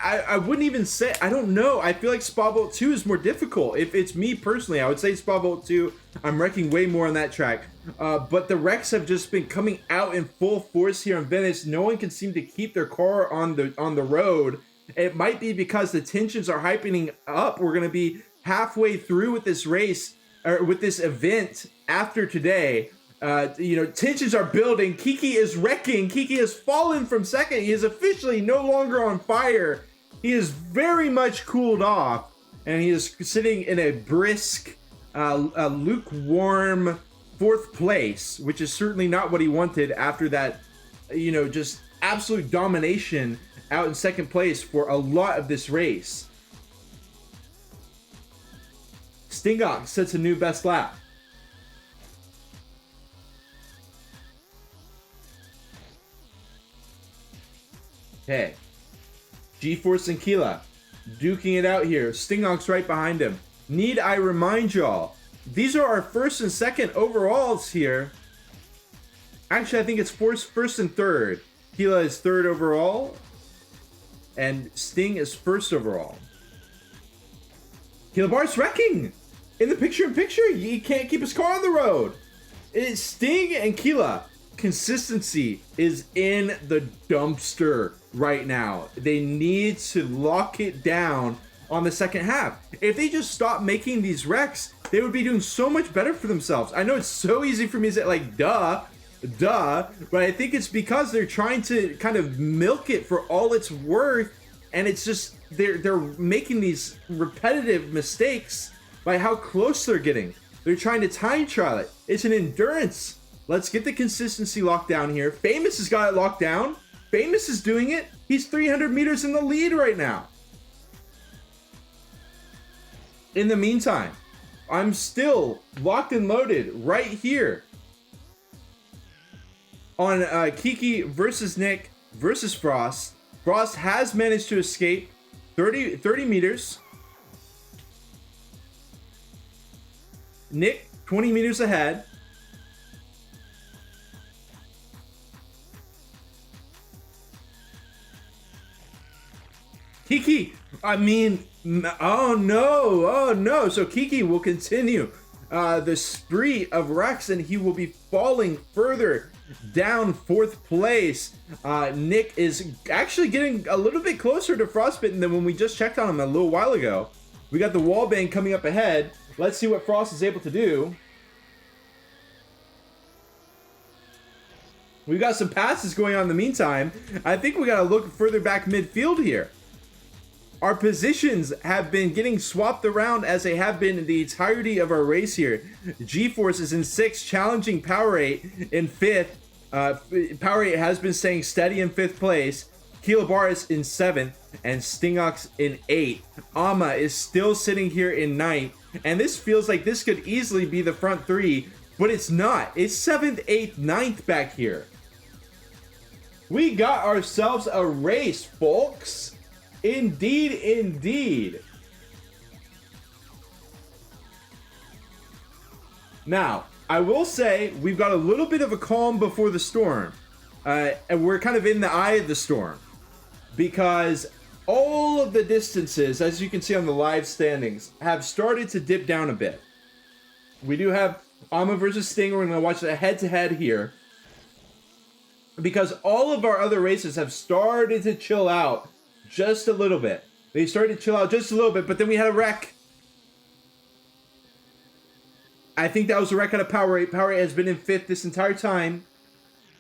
I wouldn't even say, I don't know. I feel like Spa Vault 2 is more difficult. If it's me personally, I would say Spa Vault 2, I'm wrecking way more on that track. But the wrecks have just been coming out in full force here in Venice. No one can seem to keep their car on the road. It might be because the tensions are hyping up. We're going to be halfway through with this race, or with this event after today. Tensions are building. Kiki is wrecking. Kiki has fallen from second. He is officially no longer on fire. He is very much cooled off, and he is sitting in a brisk, a lukewarm 4th place, which is certainly not what he wanted after that, just absolute domination out in 2nd place for a lot of this race. Stingox sets a new best lap. Okay. G-Force and Keela duking it out here. Stingox right behind him. Need I remind y'all, these are our 1st and 2nd overalls here. Actually, I think it's 1st and 3rd. Keela is 3rd overall, and Sting is 1st overall. Keela Bar's wrecking! In the picture-in-picture, he can't keep his car on the road. It's Sting and Keela. Consistency is in the dumpster right now. They need to lock it down on the second half. If they just stop making these wrecks, they would be doing so much better for themselves. I know it's so easy for me to say, like, duh, but I think it's because they're trying to kind of milk it for all it's worth, and it's just they're making these repetitive mistakes by how close they're getting. They're trying to time trial it. It's an endurance. Let's get the consistency locked down here. Famous has got it locked down. Famous is doing it. He's 300 meters in the lead right now. In the meantime, I'm still locked and loaded right here on Kiki versus Nick versus Frost. Frost has managed to escape 30 meters. Nick 20 meters ahead. Kiki, I mean, oh no. So Kiki will continue the spree of wrecks, and he will be falling further down 4th place. Nick is actually getting a little bit closer to Frostbitten than when we just checked on him a little while ago. We got the wall bang coming up ahead. Let's see what Frost is able to do. We've got some passes going on in the meantime. I think we got to look further back midfield here. Our positions have been getting swapped around as they have been in the entirety of our race here. G-Force is in 6th, challenging Powerade in 5th. Powerade has been staying steady in 5th place. Keelabaris in 7th, and Stingox in 8th. Ama is still sitting here in 9th, and this feels like this could easily be the front 3, but it's not. It's 7th, 8th, 9th back here. We got ourselves a race, folks. Indeed. Now, I will say we've got a little bit of a calm before the storm. And we're kind of in the eye of the storm. Because all of the distances, as you can see on the live standings, have started to dip down a bit. We do have Ama versus Sting. We're going to watch the head-to-head here. Because all of our other races have started to chill out just a little bit. They started to chill out just a little bit, but then we had a wreck. I think that was a wreck out of Powerade. Powerade has been in 5th this entire time.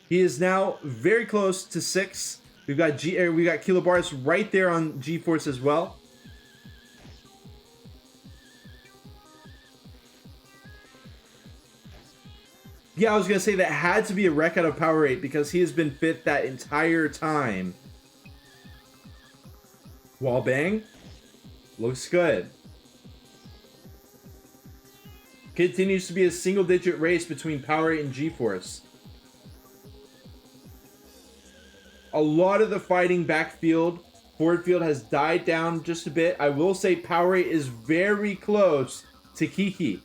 He is now very close to 6th. We got Keelabaris right there on G-Force as well. Yeah, I was going to say that had to be a wreck out of Powerade because he has been 5th that entire time. Wall bang. Looks good. Continues to be a single-digit race between Powerade and G-Force. A lot of the fighting backfield, forward field has died down just a bit. I will say Powerade is very close to Kiki.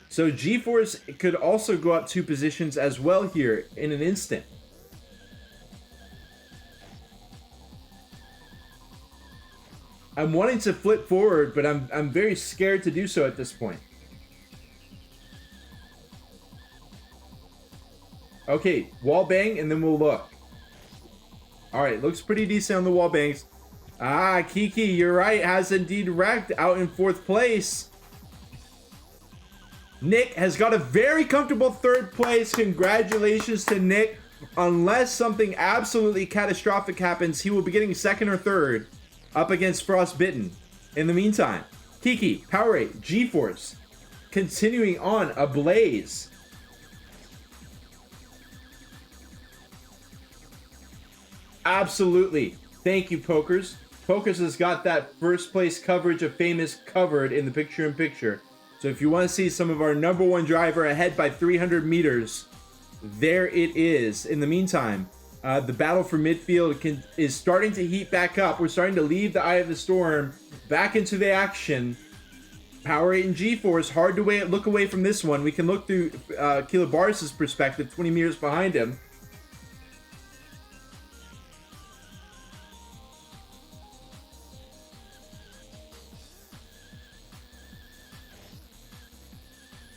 So G-Force could also go up 2 positions as well here in an instant. I'm wanting to flip forward, but I'm very scared to do so at this point. Okay, wall bang, and then we'll look. Alright, looks pretty decent on the wall bangs. Ah, Kiki, you're right, has indeed wrecked out in 4th place. Nick has got a very comfortable 3rd place. Congratulations to Nick. Unless something absolutely catastrophic happens, he will be getting 2nd or 3rd up against Frostbitten. In the meantime, Kiki, Powerade, G-Force, continuing on ablaze. Absolutely. Thank you, Pokers. Pokers has got that 1st place coverage of Famous covered in the picture-in-picture. So if you want to see some of our number 1 driver ahead by 300 meters, there it is. In the meantime, the battle for midfield is starting to heat back up. We're starting to leave the eye of the storm back into the action. Powerade and G-Force, hard to look away from this one. We can look through Kilobaris' perspective, 20 meters behind him.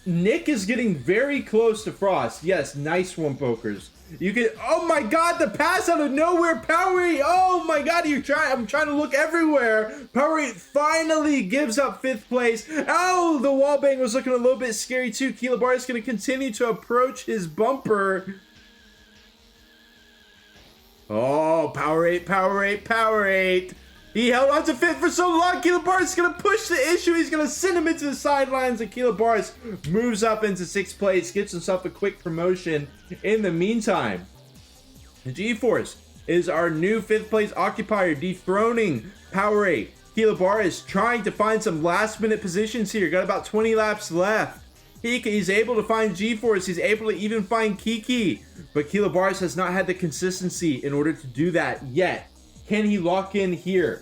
Nick is getting very close to Frost. Yes, nice one, Pokers. You can. Oh my God, the pass out of nowhere, Powerade. Oh my God, I'm trying to look everywhere. Powerade finally gives up 5th place. Oh, the wall bang was looking a little bit scary too. Kilobar is going to continue to approach his bumper. Oh, Powerade. He held on to 5th for so long. Kilobaris is going to push the issue. He's going to send him into the sidelines. And Kilobaris moves up into 6th place. Gets himself a quick promotion. In the meantime, G-Force is our new 5th place occupier, dethroning Powerade. Kilobaris trying to find some last minute positions here. Got about 20 laps left. He's able to find G-Force. He's able to even find Kiki. But Kilobaris has not had the consistency in order to do that yet. Can he lock in here?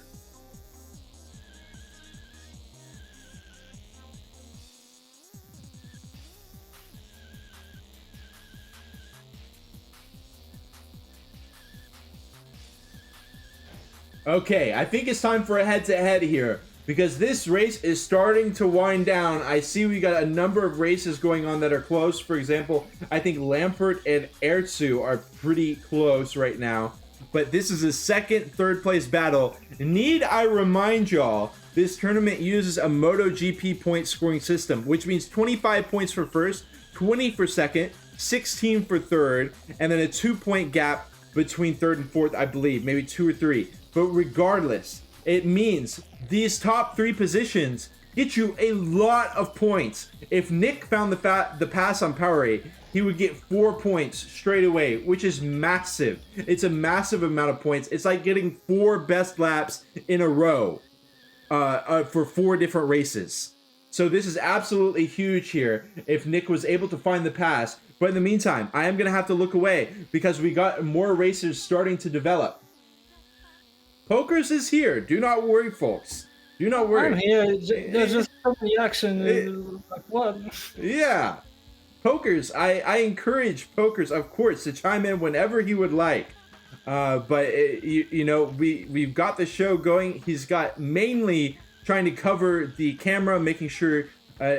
Okay, I think it's time for a head-to-head here, because this race is starting to wind down. I see we got a number of races going on that are close. For example, I think Lampert and Ertzu are pretty close right now. But this is a 2nd, 3rd place battle. Need I remind y'all, this tournament uses a MotoGP point scoring system, which means 25 points for 1st, 20 for 2nd, 16 for 3rd, and then a 2-point gap between 3rd and 4th, I believe, maybe 2 or 3. But regardless, it means these top 3 positions get you a lot of points. If Nick found the pass on Powerade, he would get 4 points straight away, which is massive. It's a massive amount of points. It's like getting 4 best laps in a row for 4 different races. So this is absolutely huge here if Nick was able to find the pass. But in the meantime, I am going to have to look away because we got more racers starting to develop. Pokers is here. Do not worry, folks. Do not worry. I'm here. There's just so many action. Like what? Yeah. Pokers, I encourage Pokers, of course, to chime in whenever he would like. We've got the show going. He's got mainly trying to cover the camera, making sure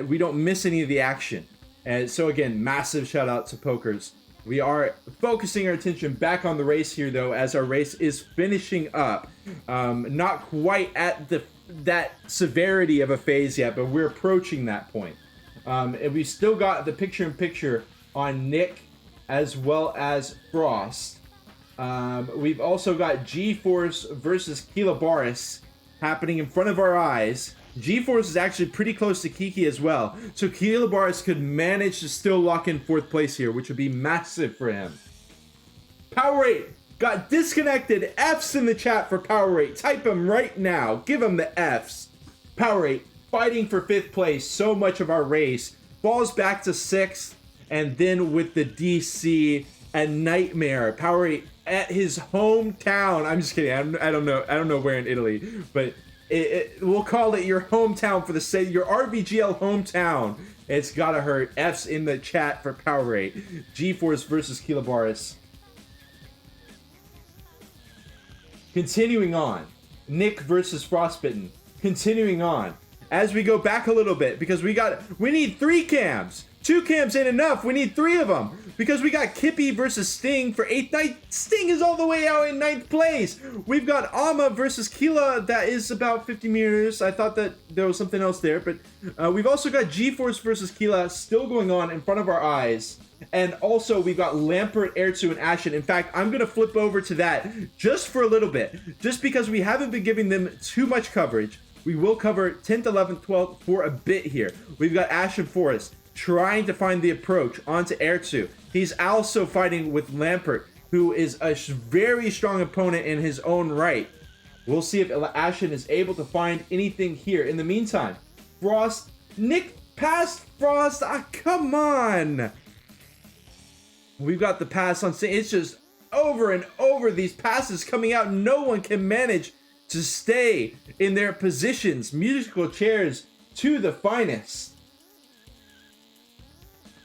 we don't miss any of the action. And so again, massive shout out to Pokers. We are focusing our attention back on the race here, though, as our race is finishing up. Not quite at that severity of a phase yet, but we're approaching that point. And we still got the picture-in-picture on Nick as well as Frost. We've also got G-Force versus Kilobaris happening in front of our eyes. G-Force is actually pretty close to Kiki as well. So Kilobaris could manage to still lock in 4th place here, which would be massive for him. Powerade got disconnected. F's in the chat for Powerade. Type them right now. Give him the F's. Powerade fighting for 5th place so much of our race, falls back to 6th, and then with the DC, a nightmare. Powerade at his hometown. I'm just kidding. I don't know where in Italy, but we'll call it your hometown for the sake, your RVGL hometown. It's gotta hurt. F's in the chat for Powerade. G-Force versus Kilobaris. Continuing on, Nick versus Frostbitten. Continuing on, as we go back a little bit, because we need 3 cams. 2 cams ain't enough. We need 3 of them, because we got Kippy versus Sting for 8th night. Sting is all the way out in 9th place. We've got Ama versus Kila. That is about 50 meters. I thought that there was something else there, but we've also got G-Force versus Kila still going on in front of our eyes. And also, we've got Lampert, Ertzu, and Ashen. In fact, I'm going to flip over to that just for a little bit, just because we haven't been giving them too much coverage. We will cover 10th, 11th, 12th for a bit here. We've got Ashen Forest trying to find the approach onto Ertzu. He's also fighting with Lampert, who is a very strong opponent in his own right. We'll see if Ashen is able to find anything here. In the meantime, Frost, Nick passed Frost. Come on. We've got the pass on. It's just over and over these passes coming out. No one can manage to stay in their positions. Musical chairs to the finest.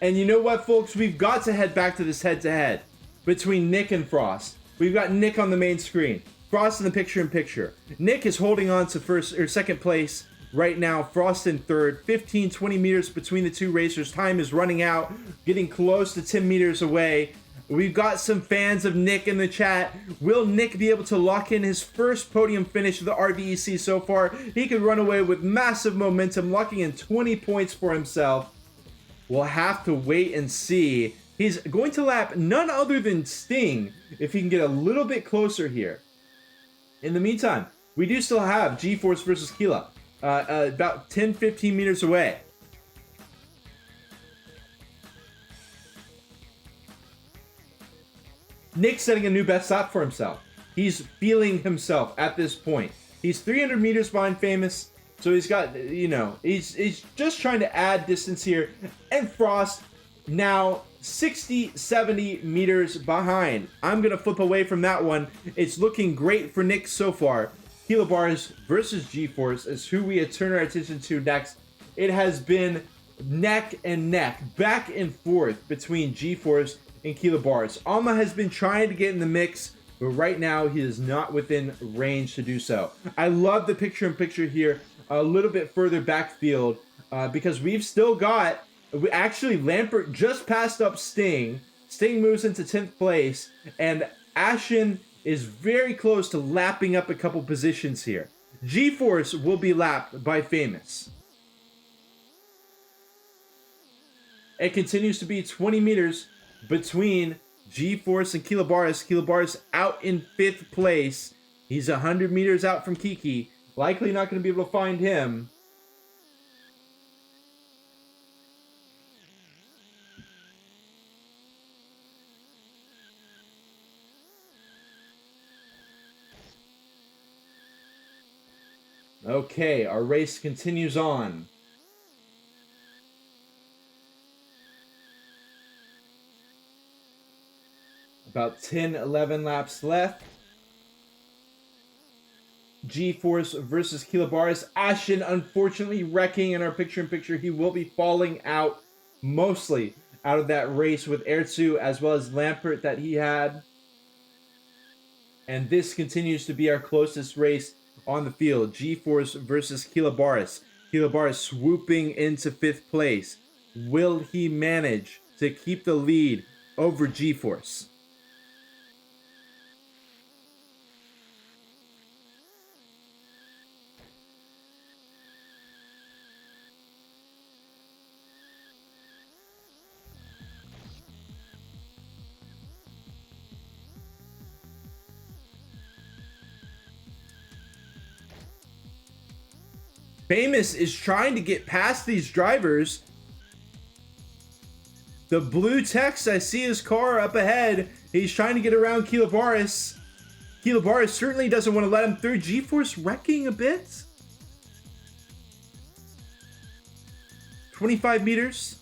And you know what, folks? We've got to head back to this head-to-head between Nick and Frost. We've got Nick on the main screen. Frost in the picture-in-picture. Nick is holding on to 2nd place right now. Frost in 3rd. 15, 20 meters between the 2 racers. Time is running out. Getting close to 10 meters away. We've got some fans of Nick in the chat. Will Nick be able to lock in his first podium finish of the RVEC so far? He could run away with massive momentum, locking in 20 points for himself. We'll have to wait and see. He's going to lap none other than Sting if he can get a little bit closer here. In the meantime, we do still have G-Force versus Kila. About 10-15 meters away. Nick setting a new best lap for himself. He's feeling himself at this point. He's 300 meters behind Famous, so he's got, he's just trying to add distance here. And Frost now 60, 70 meters behind. I'm going to flip away from that one. It's looking great for Nick so far. Kilobars versus G-Force is who we turn our attention to next. It has been neck and neck, back and forth between G-Force and Kilobars. Alma has been trying to get in the mix, but right now he is not within range to do so. I love the picture-in-picture here, a little bit further backfield, because we've still got, actually Lampert just passed up Sting. Sting moves into 10th place, and Ashen is very close to lapping up a couple positions here. G-Force will be lapped by Famous. It continues to be 20 meters between G-Force and Kilobaris. Kilobaris out in 5th place. He's 100 meters out from Kiki. Likely not going to be able to find him. Okay, our race continues on. About 10, 11 laps left. G-Force versus Kilobaris. Ashen, unfortunately, wrecking in our picture-in-picture. He will be falling out, mostly out of that race with Ertzu, as well as Lampert that he had. And this continues to be our closest race on the field. G-Force versus Kilobaris. Kilobaris swooping into 5th place. Will he manage to keep the lead over G-Force? Famous is trying to get past these drivers. The blue text, I see his car up ahead. He's trying to get around Kilobaris. Kilobaris certainly doesn't want to let him through. G-Force wrecking a bit. 25 meters.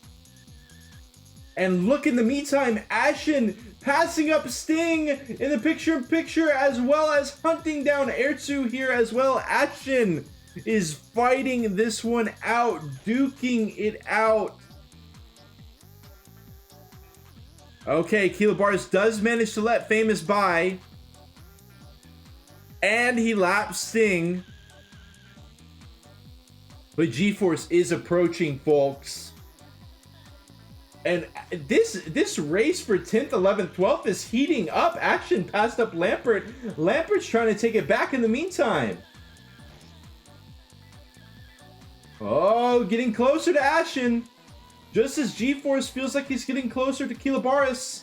And look, in the meantime, Ashen passing up Sting in the picture-in-picture, as well as hunting down Erzu here as well. Ashen is fighting this one out, duking it out. Okay, Kilobaris does manage to let Famous by. And he laps Sting. But G-Force is approaching, folks. And this race for 10th, 11th, 12th is heating up. Action passed up Lampert. Lampert's trying to take it back in the meantime. Oh, getting closer to Ashen. Just as G-Force feels like he's getting closer to Kilobaris.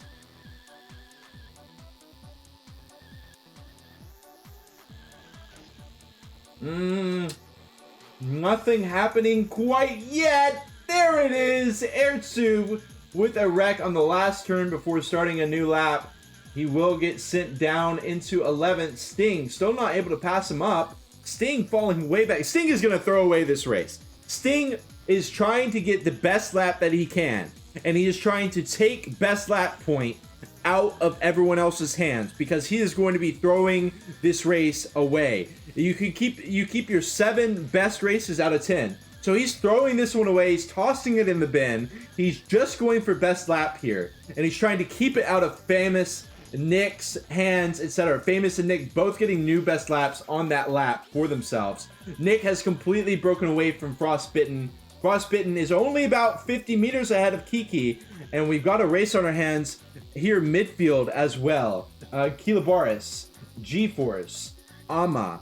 Nothing happening quite yet. There it is. Erzu with a wreck on the last turn before starting a new lap. He will get sent down into 11th. Sting still not able to pass him up. Sting falling way back. Sting is going to throw away this race. Sting is trying to get the best lap that he can. And he is trying to take best lap point out of everyone else's hands, because he is going to be throwing this race away. You keep your 7 best races out of 10. So he's throwing this one away. He's tossing it in the bin. He's just going for best lap here, and he's trying to keep it out of Famous, Nick's hands, etc. Famous and Nick both getting new best laps on that lap for themselves. Nick has completely broken away from Frostbitten. Frostbitten is only about 50 meters ahead of Kiki, and we've got a race on our hands here midfield as well. Kilobaris, G-Force, Ama,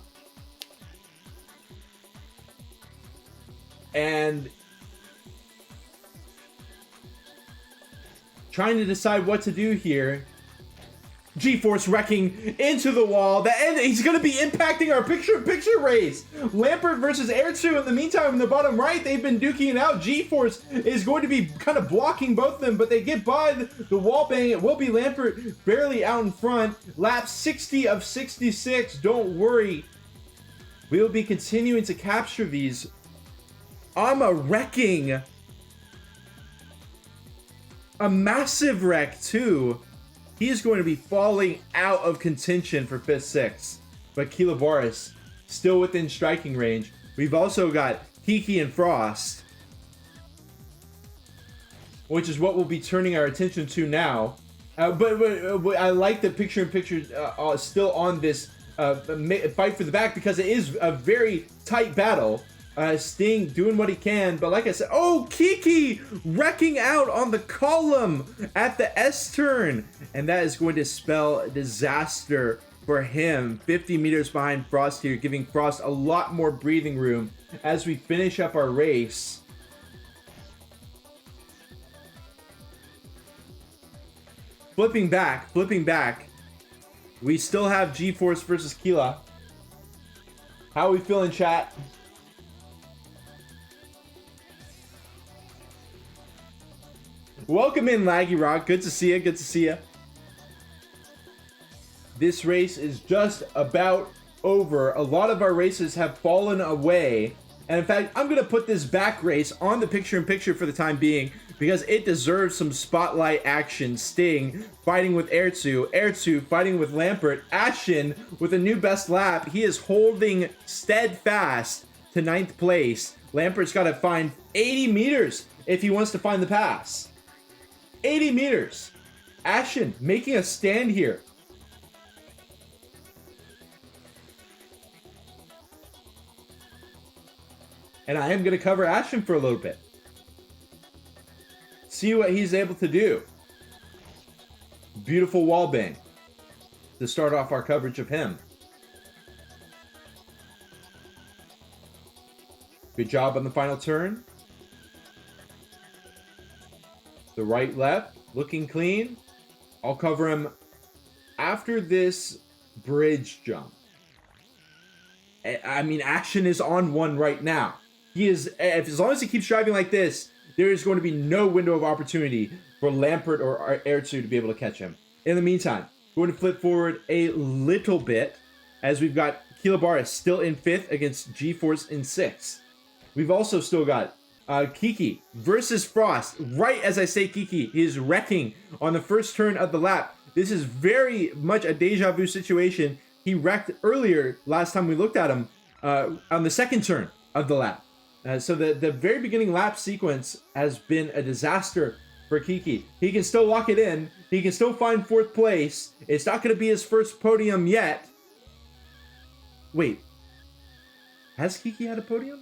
and trying to decide what to do here. G-Force wrecking into the wall. And he's going to be impacting our picture-in-picture race. Lampert versus Erzu. In the meantime, in the bottom right, they've been duking it out. G-Force is going to be kind of blocking both of them, but they get by the wall bang. It will be Lampert barely out in front. Lap 60 of 66. Don't worry. We'll be continuing to capture these. Ama wrecking. A massive wreck, too. He is going to be falling out of contention for 5th, 6th. But Kilobaris still within striking range. We've also got Kiki and Frost, which is what we'll be turning our attention to now. But I like the picture-in-picture still on this fight for the back, because it is a very tight battle. Sting doing what he can, but like I said, oh, Kiki wrecking out on the column at the S turn, and that is going to spell disaster for him. 50 meters behind Frost here, giving Frost a lot more breathing room as we finish up our race. Flipping back, we still have G-Force versus Kila. How are we feeling, chat? Welcome in, Laggy Rock. Good to see you. Good to see you. This race is just about over. A lot of our races have fallen away. And in fact, I'm going to put this back race on the picture-in-picture for the time being, because it deserves some spotlight action. Sting fighting with Erzu. Erzu fighting with Lampert. Ashen with a new best lap. He is holding steadfast to 9th place. Lampert's got to find 80 meters if he wants to find the pass. 80 meters. Ashen making a stand here. And I am going to cover Ashen for a little bit. See what he's able to do. Beautiful wall bang to start off our coverage of him. Good job on the final turn. The right, left, looking clean. I'll cover him after this bridge jump. I mean, Action is on one right now. He is, as long as he keeps driving like this, there is going to be no window of opportunity for Lampert or Erzu to be able to catch him. In the meantime, we're going to flip forward a little bit, as we've got Kilobaris still in 5th against G-Force in 6th. We've also still got Kiki versus Frost. Right as I say Kiki, he is wrecking on the first turn of the lap. This is very much a deja vu situation. He wrecked earlier last time we looked at him on the second turn of the lap. So the very beginning lap sequence has been a disaster for Kiki. He can still lock it in. He can still find 4th place. It's not going to be his first podium yet. Wait. Has Kiki had a podium?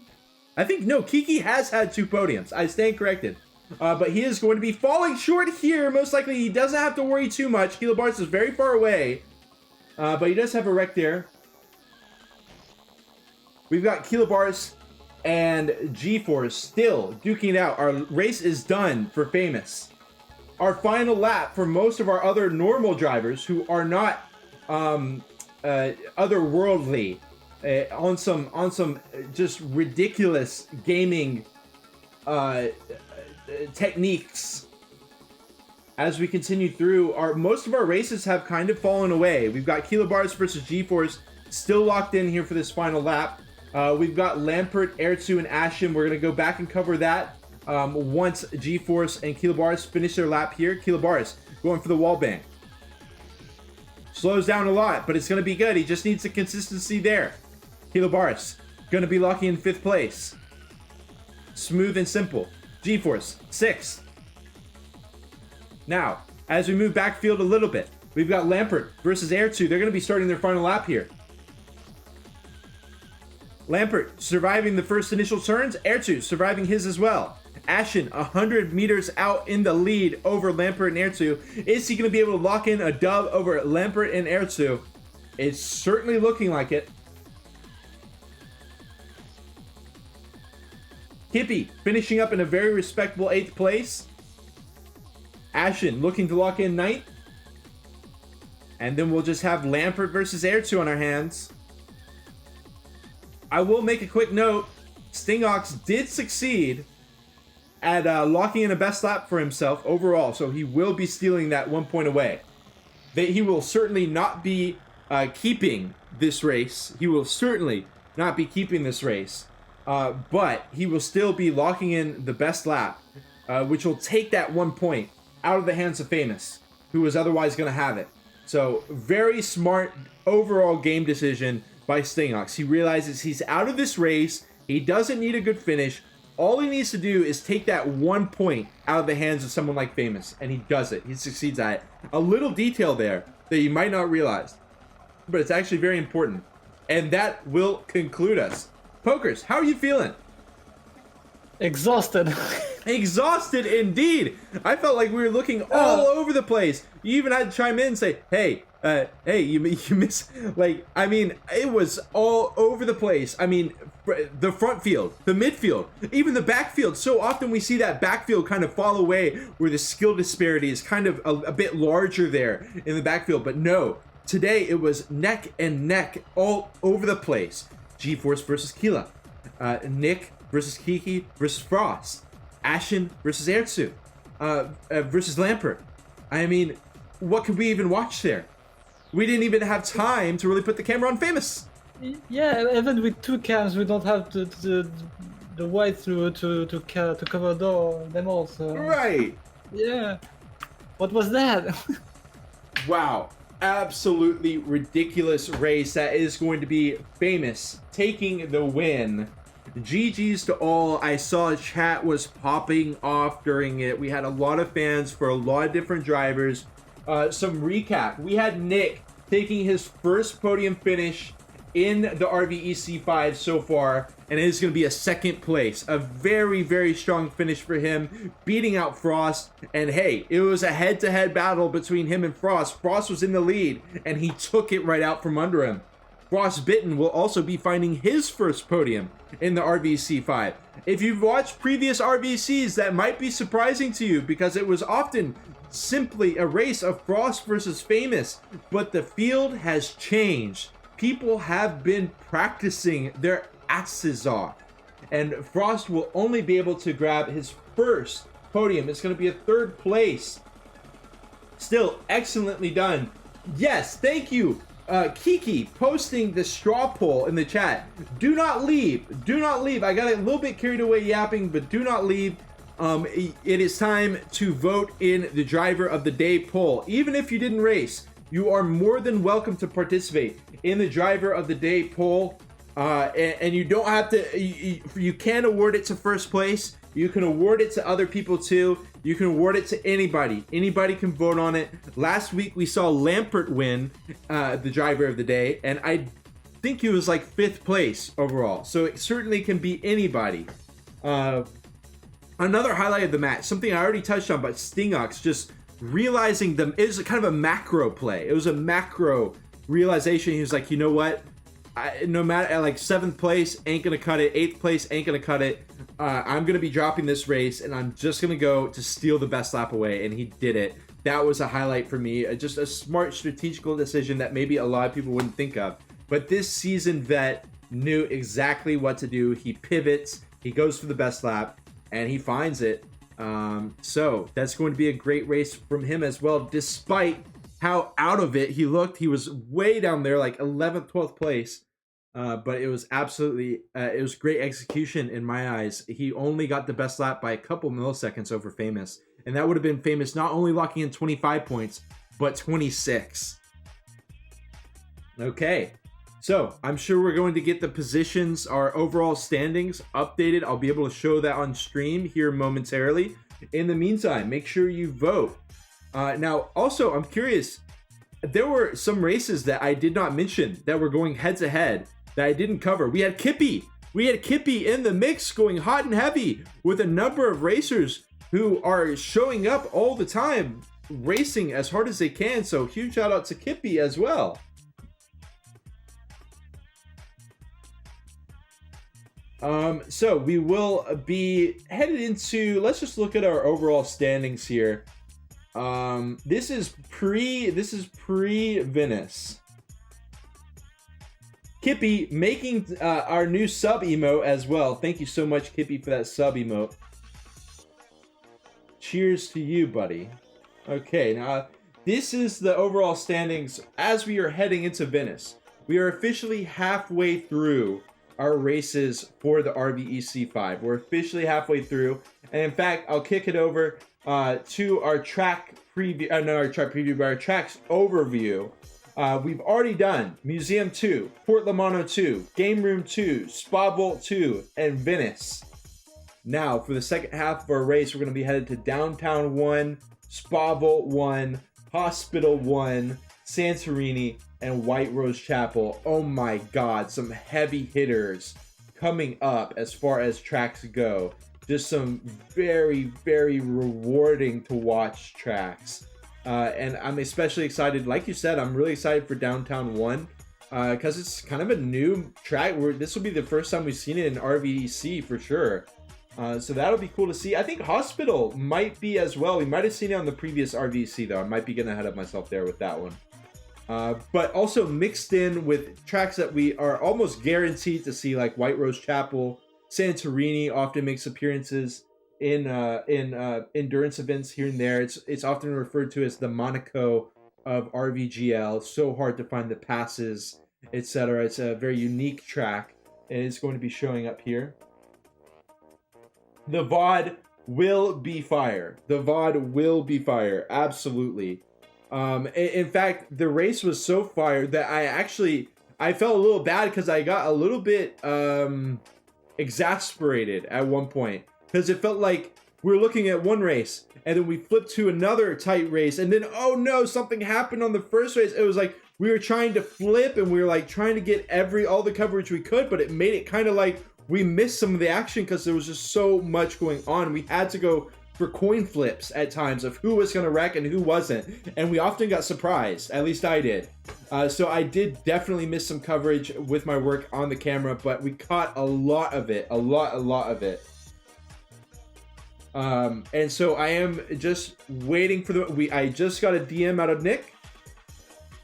I think, no, Kiki has had 2 podiums. I stand corrected. But he is going to be falling short here. Most likely, he doesn't have to worry too much. Kilobars is very far away. But he does have a wreck there. We've got Kilobars and G-Force still duking it out. Our race is done for Famous. Our final lap for most of our other normal drivers who are not otherworldly, on some just ridiculous gaming techniques. As we continue through, most of our races have kind of fallen away. We've got Kilobars versus G-Force still locked in here for this final lap. We've got Lampert, Air2, and Ashen. We're going to go back and cover that once G-Force and Kilobars finish their lap here. Kilobars going for the wall bang. Slows down a lot, but it's going to be good. He just needs the consistency there. Kilobars going to be locking in 5th place. Smooth and simple. G-Force, 6th. Now, as we move backfield a little bit, we've got Lampert versus Air2. They're going to be starting their final lap here. Lampert surviving the first initial turns. Air2 surviving his as well. Ashen 100 meters out in the lead over Lampert and Air2. Is he going to be able to lock in a dub over Lampert and Air2? It's certainly looking like it. Kippy finishing up in a very respectable 8th place. Ashen looking to lock in 9th. And then we'll just have Lampert versus Air2 on our hands. I will make a quick note. Stingox did succeed at locking in a best lap for himself overall, so he will be stealing that 1 point away. He will certainly not be keeping this race. He will certainly not be keeping this race. But he will still be locking in the best lap, which will take that 1 point out of the hands of Famous, who was otherwise going to have it. So, very smart overall game decision by Stingox. He realizes he's out of this race. He doesn't need a good finish. All he needs to do is take that 1 point out of the hands of someone like Famous, and he does it. He succeeds at it. A little detail there that you might not realize, but it's actually very important. And that will conclude us. Pokers, how are you feeling? Exhausted. Exhausted indeed. I felt like we were looking all over the place. You even had to chime in and say, hey, you miss, like, I mean, it was all over the place. I mean, the front field, the midfield, even the backfield. So often we see that backfield kind of fall away where the skill disparity is kind of a bit larger there in the backfield. But no, today it was neck and neck all over the place. G-Force versus Kila. Nick versus Kiki versus Frost. Ashen versus Air2. Versus Lampert. I mean, what could we even watch there? We didn't even have time to really put the camera on Famous. Yeah, even with 2 cams, we don't have the width to cover them all. So. Right. Yeah. What was that? Wow. Absolutely ridiculous race. That is going to be Famous taking the win. GG's to all. I saw chat was popping off during it. We had a lot of fans for a lot of different drivers. Some recap. We had Nick taking his first podium finish in the RVEC 5 so far, and it is going to be a 2nd place. A very, very strong finish for him, beating out Frost. And hey, it was a head-to-head battle between him and Frost. Frost was in the lead, and he took it right out from under him. Frostbitten will also be finding his first podium in the RVC 5. If you've watched previous RVCs, that might be surprising to you because it was often simply a race of Frost versus Famous, but the field has changed. People have been practicing their asses off, and Frost will only be able to grab his first podium. It's going to be a 3rd place. Still excellently done. Yes, thank you, Kiki posting the straw poll in the chat. Do not leave. Do not leave. I got a little bit carried away yapping, but do not leave. It is time to vote in the driver of the day poll. Even if you didn't race, you are more than welcome to participate in the driver of the day poll. And you don't have to, you can award it to first place. You can award it to other people too. You can award it to anybody. Anybody can vote on it. Last week we saw Lampert win the driver of the day, and I think he was like 5th place overall. So it certainly can be anybody. Another highlight of the match, something I already touched on, but Stingox just realizing them is kind of a macro play. It was a macro realization. He was like, you know what? No matter, like 7th place ain't gonna cut it, 8th place ain't gonna cut it. I'm gonna be dropping this race, and I'm just gonna go to steal the best lap away, and he did it. That was a highlight for me. Just a smart strategical decision that maybe a lot of people wouldn't think of. But this seasoned vet knew exactly what to do. He pivots, he goes for the best lap, and he finds it. So that's going to be a great race from him as well, despite how out of it he looked. He was way down there, like 11th, 12th place. But it was absolutely, it was great execution in my eyes. He only got the best lap by a couple milliseconds over Famous. And that would have been Famous not only locking in 25 points, but 26. Okay. So I'm sure we're going to get the positions, our overall standings updated. I'll be able to show that on stream here momentarily. In the meantime, make sure you vote. Now, also, I'm curious. There were some races that I did not mention that were going head to head that I didn't cover. We had Kippy. We had Kippy in the mix going hot and heavy with a number of racers who are showing up all the time, racing as hard as they can. So huge shout out to Kippy as well. So we will be headed into, let's just look at our overall standings here. This is pre Venice. Kippy making our new sub emote as well. Thank you so much, Kippy, for that sub emote. Cheers to you, buddy. Okay, now this is the overall standings as we are heading into Venice. We are officially halfway through our races for the RVEC 5. We're officially halfway through, and in fact, I'll kick it over to our track preview. Not our track preview, but our tracks overview. We've already done Museum 2, Port Lamano 2, Game Room 2, Spa Vault 2, and Venice. Now, for the second half of our race, we're going to be headed to Downtown 1, Spa Vault 1, Hospital 1, Santorini, and White Rose Chapel. Oh my god, some heavy hitters coming up as far as tracks go. Just some very, very rewarding to watch tracks. And I'm especially excited, like you said, I'm really excited for Downtown 1 because it's kind of a new track. This will be the first time we've seen it in RVEC for sure. So that'll be cool to see. I think Hospital might be as well. We might have seen it on the previous RVEC though. I might be getting ahead of myself there with that one. But also mixed in with tracks that we are almost guaranteed to see, like White Rose Chapel. Santorini often makes appearances in endurance events here and there. It's often referred to as the Monaco of RVGL. So hard to find the passes, etc. It's a very unique track, and it's going to be showing up here. The VOD will be fire. The VOD will be fire. Absolutely. In fact, the race was so fire that I felt a little bad because I got a little bit exasperated at one point, because it felt like we were looking at one race and then we flipped to another tight race, and then oh no, something happened on the first race. It was like we were trying to flip and we were like trying to get all the coverage we could, but it made it kind of like we missed some of the action because there was just so much going on. We had to go for coin flips at times of who was going to wreck and who wasn't, and we often got surprised. At least I did. So I did definitely miss some coverage with my work on the camera, but we caught a lot of it, a lot of it. And so I am just waiting for I just got a DM out of Nick,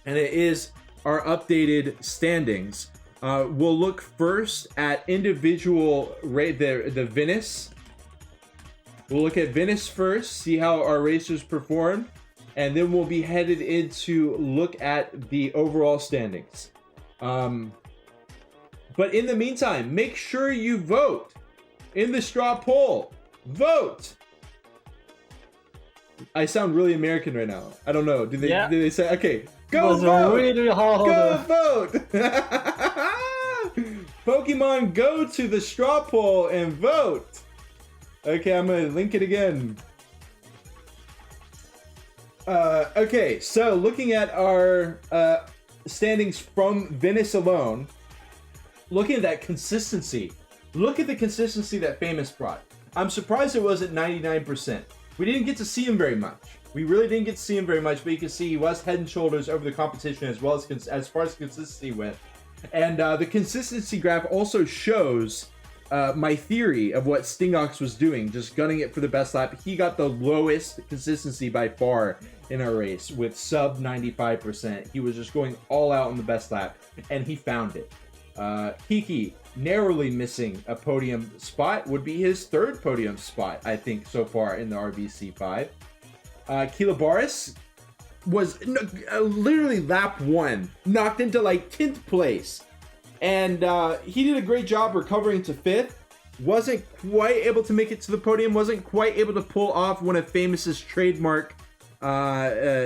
and it is our updated standings. We'll look first at individual the Venice. We'll look at Venice first, see how our racers perform. and then we'll be headed into look at the overall standings. But in the meantime, make sure you vote in the straw poll. Vote. I sound really American right now. I don't know. Do they say, okay, go vote. Really hard. Go vote. Pokemon, go to the straw poll and vote. Okay, I'm gonna link it again. Okay, so looking at our standings from Venice alone, looking at that consistency, look at the consistency that Famous brought. I'm surprised it wasn't 99%. We didn't get to see him very much. We really didn't get to see him very much, but you can see he was head and shoulders over the competition as well as far as consistency went. And the consistency graph also shows my theory of what Stingox was doing, just gunning it for the best lap. He got the lowest consistency by far in our race with sub 95%. He was just going all out on the best lap, and he found it. Kiki, narrowly missing a podium spot, would be his third podium spot, I think, so far in the RVC 5. Kilobaris was literally lap 1, knocked into like 10th place. And he did a great job recovering to 5th. Wasn't quite able to make it to the podium, wasn't quite able to pull off one of Famous's trademark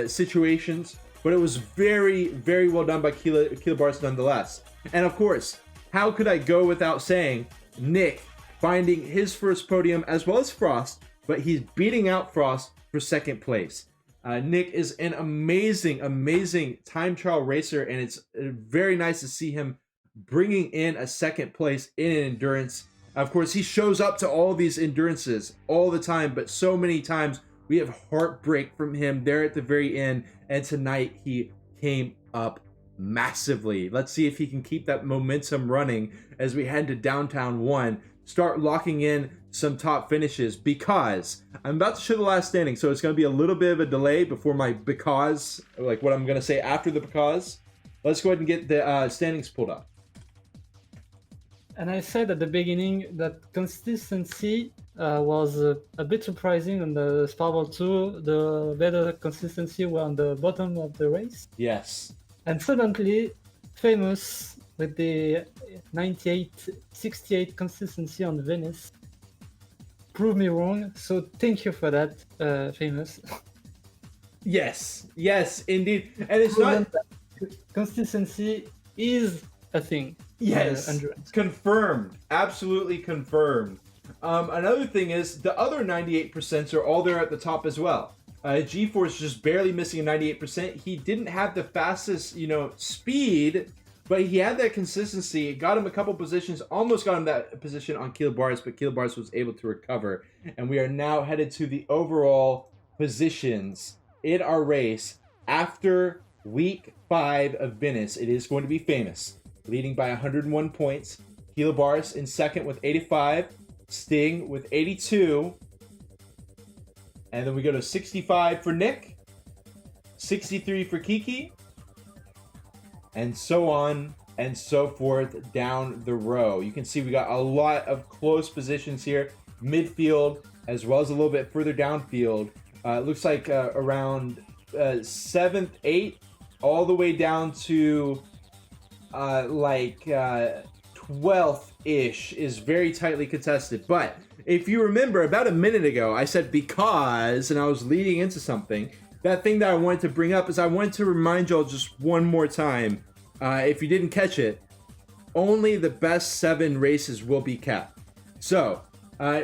situations, but it was very, very well done by Kilobaris nonetheless. And of course, how could I go without saying Nick finding his first podium as well as Frost, but he's beating out Frost for second place. Nick is an amazing, amazing time trial racer, and it's very nice to see him bringing in a second place in endurance. Of course, he shows up to all these endurances all the time, but so many times we have heartbreak from him there at the very end, and tonight he came up massively. Let's see if he can keep that momentum running as we head to Downtown 1, start locking in some top finishes, because I'm about to show the last standing, so it's going to be a little bit of a delay before my because, like what I'm going to say after the because. Let's go ahead and get the standings pulled up. And I said at the beginning that consistency was a bit surprising on the Sparkle 2. The better consistency were on the bottom of the race. Yes. And suddenly, Famous with the 98-68 consistency on Venice proved me wrong. So thank you for that, Famous. Yes, indeed. And it's not... Consistency is a thing. Yes, confirmed. Absolutely confirmed. Another thing is the other 98% are all there at the top as well. G-Force just barely missing a 98%. He didn't have the fastest, speed, but he had that consistency. It got him a couple positions, almost got him that position on Kilobaris, but Kilobaris was able to recover. And we are now headed to the overall positions in our race after week 5 of Venice. It is going to be Famous, leading by 101 points. Kilobaris in second with 85. Sting with 82. And then we go to 65 for Nick. 63 for Kiki. And so on and so forth down the row. You can see we got a lot of close positions here. Midfield, as well as a little bit further downfield. It looks like around 7th, 8th, all the way down to 12th-ish is very tightly contested. But if you remember, about a minute ago, I said because, and I was leading into something. That thing that I wanted to bring up is I wanted to remind y'all just one more time, if you didn't catch it, only the best 7 races will be kept. So,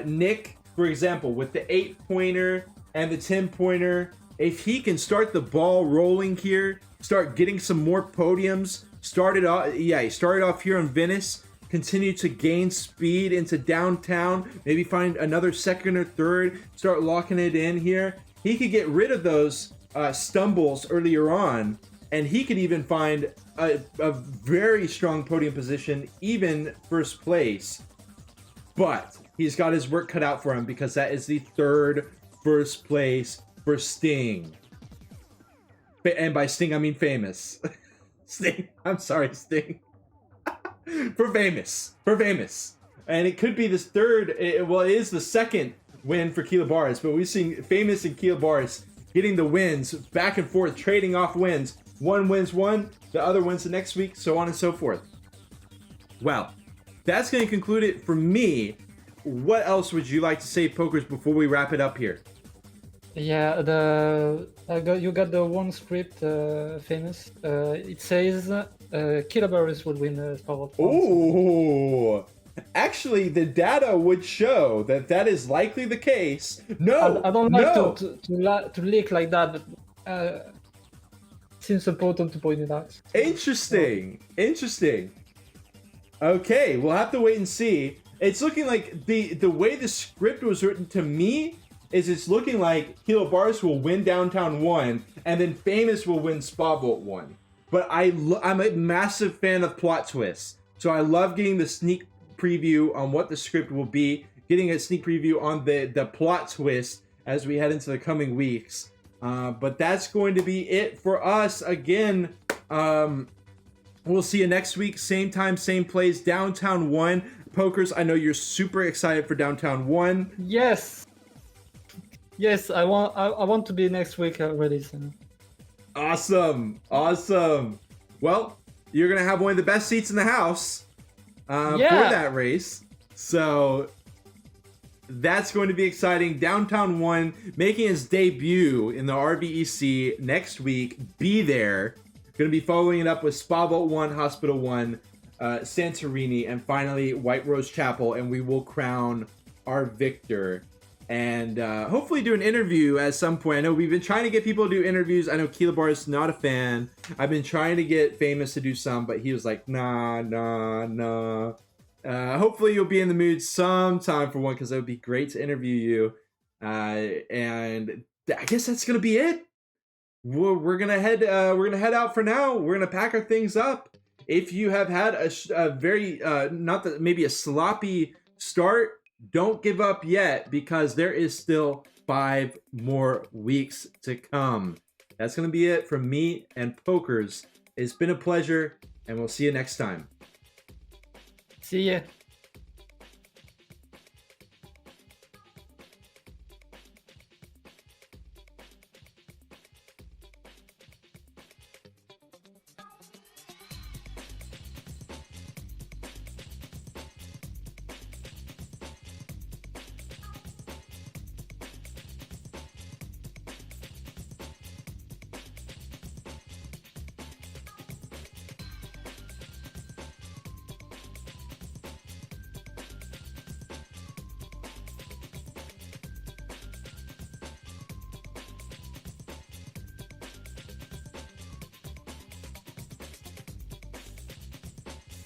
Nick, for example, with the 8-pointer and the 10-pointer, if he can start the ball rolling here, start getting some more podiums, he started off here on Venice, continue to gain speed into downtown, maybe find another second or third, start locking it in here. He could get rid of those stumbles earlier on, and he could even find a very strong podium position, even first place. But he's got his work cut out for him, because that is the 3rd first place for Sting. And by Sting, I mean Famous. Sting. I'm sorry, Sting. For Famous. And it could be this 3rd, it is the 2nd win for Kilobaris, but we've seen Famous and Kilobaris getting the wins, back and forth, trading off wins. One wins one, the other wins the next week, so on and so forth. Well, that's going to conclude it for me. What else would you like to say, Pokers, before we wrap it up here? Yeah, you got the one script famous. It says Kilobarus will win Power Points. Oh, actually, the data would show that that is likely the case. No, I don't like no. to leak like that, but seems important to point it out. Interesting. Okay, we'll have to wait and see. It's looking like the way the script was written to me is it's looking like Kilobarus will win Downtown 1, and then Famous will win Spa Vault 1. But I'm a massive fan of plot twists, so I love getting the sneak preview on what the script will be, getting a sneak preview on the plot twist as we head into the coming weeks. But that's going to be it for us. Again, we'll see you next week, same time, same place, Downtown 1. Pokers, I know you're super excited for Downtown 1. Yes, I want to be next week already. So. Awesome. Well, you're gonna have one of the best seats in the house for that race. So that's going to be exciting. Downtown 1 making his debut in the RVEC next week. Be there. Going to be following it up with Spa Vault 1, Hospital 1, Santorini, and finally White Rose Chapel, and we will crown our victor. And hopefully do an interview at some point. I know we've been trying to get people to do interviews. I know Keelabar is not a fan. I've been trying to get Famous to do some, but he was like, nah. Hopefully you'll be in the mood sometime for one, because it would be great to interview you. And I guess that's gonna be it. We're gonna head out for now. We're gonna pack our things up. If you have had a very maybe a sloppy start, don't give up yet, because there is still 5 more weeks to come. That's going to be it from me and Pokers. It's been a pleasure, and we'll see you next time. See ya.